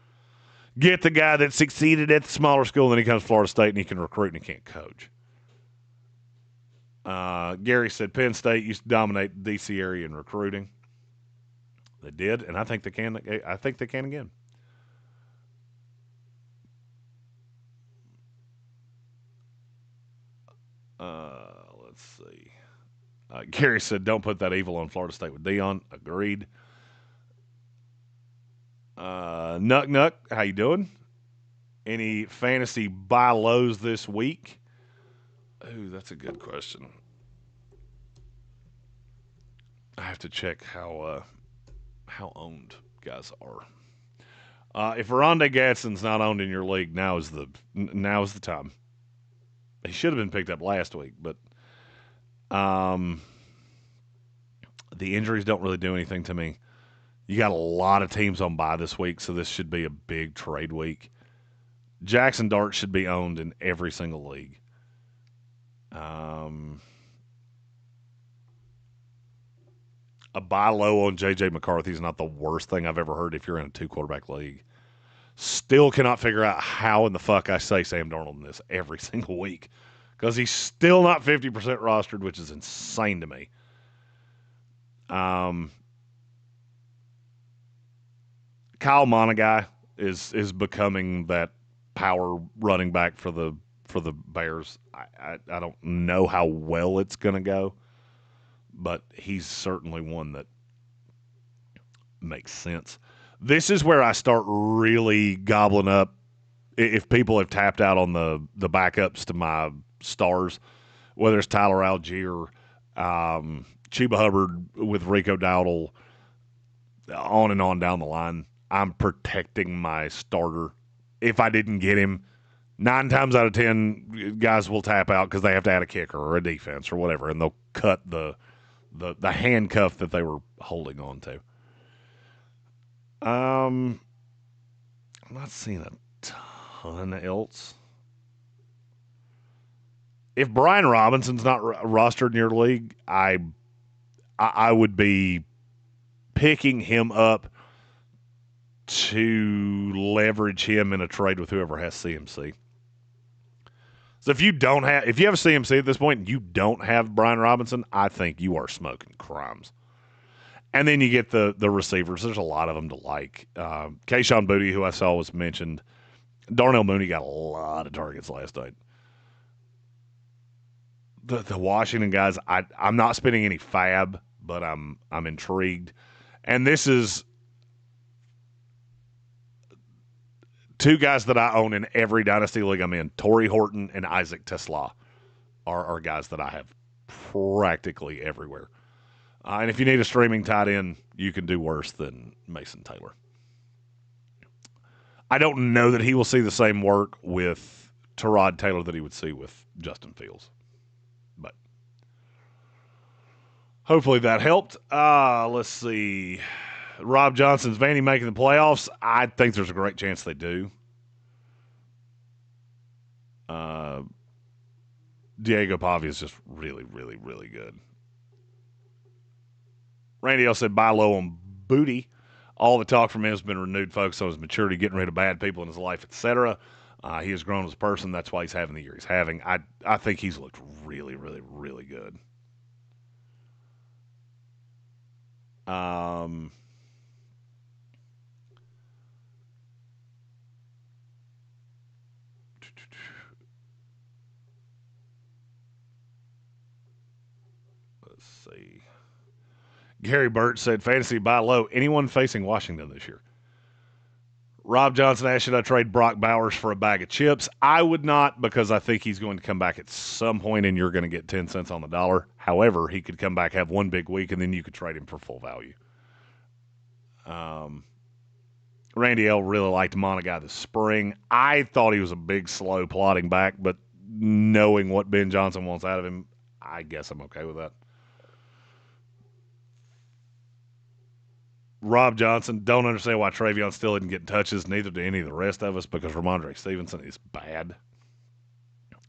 get the guy that succeeded at the smaller school, and then he comes to Florida State and he can recruit and he can't coach. Gary said Penn State used to dominate the D.C. area in recruiting. They did, and I think they can. I think they can again. Let's see. Gary said, "Don't put that evil on Florida State with Dion." Agreed. Nuck, how you doing? Any fantasy buy lows this week? Ooh, that's a good question. I have to check how owned guys are. If Rondé Gadsden's not owned in your league, now is the time. He should have been picked up last week, but the injuries don't really do anything to me. You got a lot of teams on bye this week, so this should be a big trade week. Jackson Dart should be owned in every single league. A buy low on J.J. McCarthy is not the worst thing I've ever heard if you're in a 2-quarterback league. Still cannot figure out how in the fuck I say Sam Darnold in this every single week because he's still not 50% rostered, which is insane to me. Kyle Monaghan is becoming that power running back for the Bears. I don't know how well it's going to go, but he's certainly one that makes sense. This is where I start really gobbling up. If people have tapped out on the backups to my stars, whether it's Tyler Algier, Chuba Hubbard with Rico Dowdle, on and on down the line, I'm protecting my starter. If I didn't get him, 9 times out of 10, guys will tap out because they have to add a kicker or a defense or whatever, and they'll cut the handcuff that they were holding on to. I'm not seeing a ton else. If Brian Robinson's not rostered in your league, I would be picking him up to leverage him in a trade with whoever has CMC. So if you have a CMC at this point and you don't have Brian Robinson, I think you are smoking crimes. And then you get the receivers. There's a lot of them to like. Kayshon Boutte, who I saw was mentioned. Darnell Mooney got a lot of targets last night. The Washington guys, I'm not spending any fab, but I'm intrigued. And this is 2 guys that I own in every dynasty league I'm in. Torrey Horton and Isaac Tesla are guys that I have practically everywhere. And if you need a streaming tight end, you can do worse than Mason Taylor. I don't know that he will see the same work with Tyrod Taylor that he would see with Justin Fields. But hopefully that helped. Let's see. Rob Johnson's Vandy making the playoffs. I think there's a great chance they do. Diego Pavia is just really, really, really good. Randy L said buy low on Booty. All the talk from him has been renewed focus on his maturity, getting rid of bad people in his life, etc. He has grown as a person. That's why he's having the year he's having. I think he's looked really, really, really good. Let's see. Gary Burt said, fantasy buy low. Anyone facing Washington this year? Rob Johnson asked, should I trade Brock Bowers for a bag of chips? I would not, because I think he's going to come back at some point and you're going to get 10 cents on the dollar. However, he could come back, have one big week, and then you could trade him for full value. Randy L. really liked Monaghan this spring. I thought he was a big, slow, plodding back, but knowing what Ben Johnson wants out of him, I guess I'm okay with that. Rob Johnson, don't understand why Travion still isn't getting touches. Neither do any of the rest of us because Ramondre Stevenson is bad.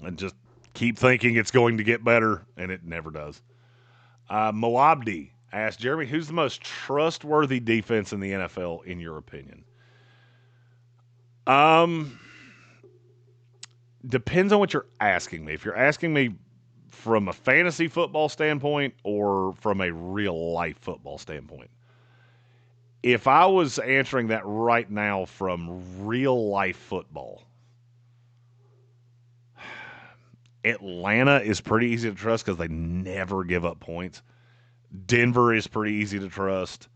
And just Keep thinking it's going to get better, and it never does. Moabdi asked, Jeremy, who's the most trustworthy defense in the NFL, in your opinion? Depends on what you're asking me. If you're asking me from a fantasy football standpoint or from a real-life football standpoint, if I was answering that right now from real-life football, Atlanta is pretty easy to trust because they never give up points. Denver is pretty easy to trust,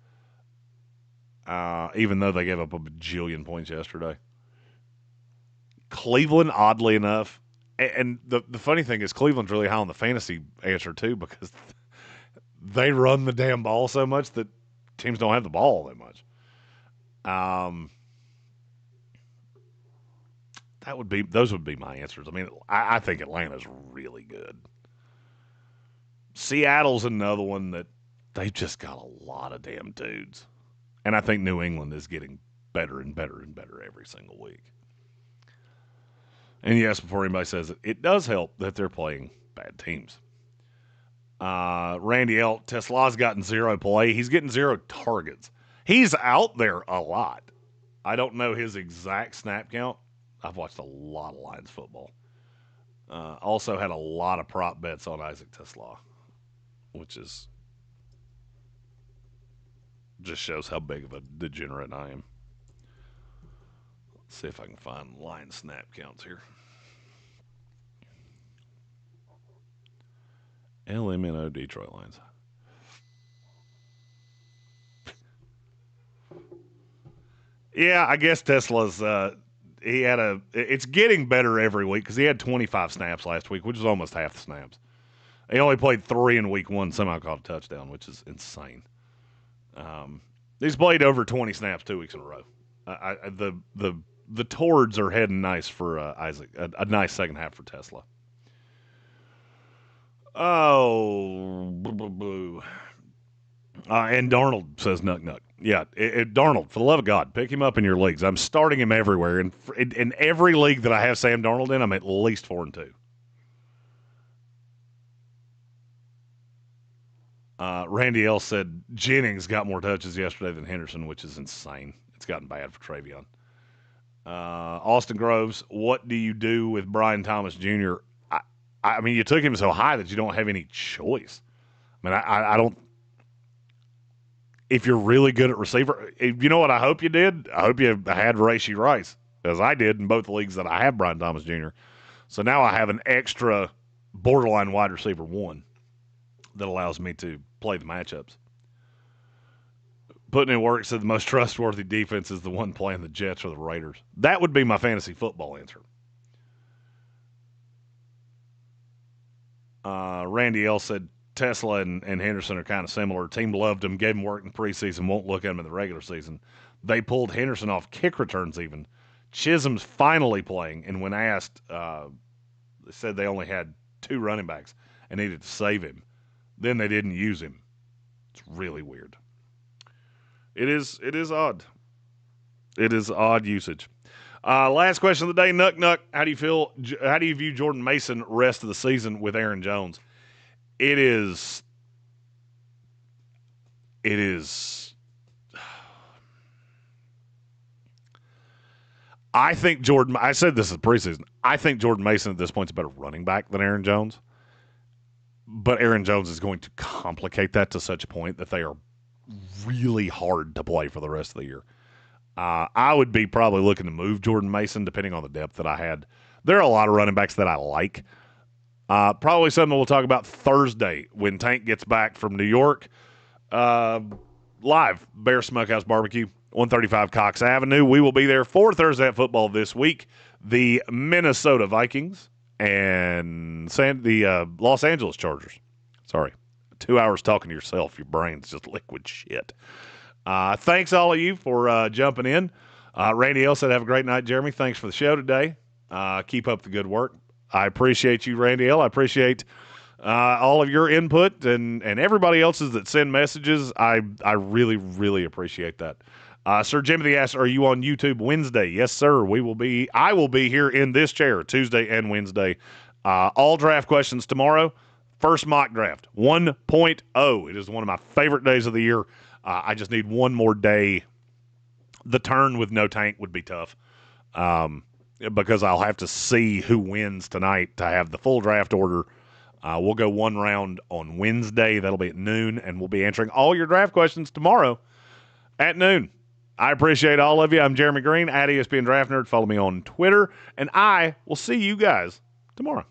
even though they gave up a bajillion points yesterday. Cleveland, oddly enough, and the funny thing is Cleveland's really high on the fantasy answer too because they run the damn ball so much that teams don't have the ball that much. Those would be my answers. I mean, I think Atlanta's really good. Seattle's another one that they've just got a lot of damn dudes. And I think New England is getting better and better and better every single week. And yes, before anybody says it, it does help that they're playing bad teams. Randy L. Tesla's gotten 0 play. He's getting 0 targets. He's out there a lot. I don't know his exact snap count. I've watched a lot of Lions football. Also had a lot of prop bets on Isaac Tesla, which is just shows how big of a degenerate I am. Let's see if I can find Lion snap counts here. LMNO Detroit Lions. Yeah, I guess Tesla's it's getting better every week because he had 25 snaps last week, which is almost half the snaps. He only played 3 in week 1, somehow caught a touchdown, which is insane. He's played over 20 snaps 2 weeks in a row. The Tords are heading nice for Isaac. A nice second half for Tesla. Oh, boo. And Darnold says nuck. Yeah, Darnold, for the love of God, pick him up in your leagues. I'm starting him everywhere. And in every league that I have Sam Darnold in, I'm at least 4-2. Randy L. said Jennings got more touches yesterday than Henderson, which is insane. It's gotten bad for Travion. Austin Groves, what do you do with Brian Thomas Jr.? I mean, you took him so high that you don't have any choice. I mean, I don't. If you're really good at receiver, you know what I hope you did? I hope you had Rashee Rice, as I did in both the leagues that I have Brian Thomas Jr. So now I have an extra borderline wide receiver 1 that allows me to play the matchups. Putting in work said the most trustworthy defense is the one playing the Jets or the Raiders. That would be my fantasy football answer. Randy L. said Tesla and Henderson are kind of similar. Team loved him, gave him work in preseason, won't look at him in the regular season. They pulled Henderson off kick returns even. Chisholm's finally playing, and when asked, they said they only had 2 running backs and needed to save him. Then they didn't use him. It's really weird. It is odd. It is odd usage. Last question of the day, Nuck. How do you view Jordan Mason rest of the season with Aaron Jones? It is. I think I said this is preseason. I think Jordan Mason at this point is a better running back than Aaron Jones. But Aaron Jones is going to complicate that to such a point that they are really hard to play for the rest of the year. I would be probably looking to move Jordan Mason depending on the depth that I had. There are a lot of running backs that I like. Probably something we'll talk about Thursday when Tank gets back from New York. Live, Bear Smokehouse Barbecue, 135 Cox Avenue. We will be there for Thursday Night Football this week. The Minnesota Vikings and the Los Angeles Chargers. Sorry, 2 hours talking to yourself. Your brain's just liquid shit. Thanks all of you for jumping in. Randy L. said, have a great night, Jeremy. Thanks for the show today. Keep up the good work. I appreciate you, Randy L. I appreciate all of your input and everybody else's that send messages. I really, really appreciate that. Sir Jimothy asks, are you on YouTube Wednesday? Yes, sir. I will be here in this chair Tuesday and Wednesday. All draft questions tomorrow. First mock draft, 1.0. It is one of my favorite days of the year. I just need one more day. The turn with no tank would be tough because I'll have to see who wins tonight to have the full draft order. We'll go one round on Wednesday. That'll be at noon, and we'll be answering all your draft questions tomorrow at noon. I appreciate all of you. I'm Jeremy Green at ESPN Draft Nerd. Follow me on Twitter, and I will see you guys tomorrow.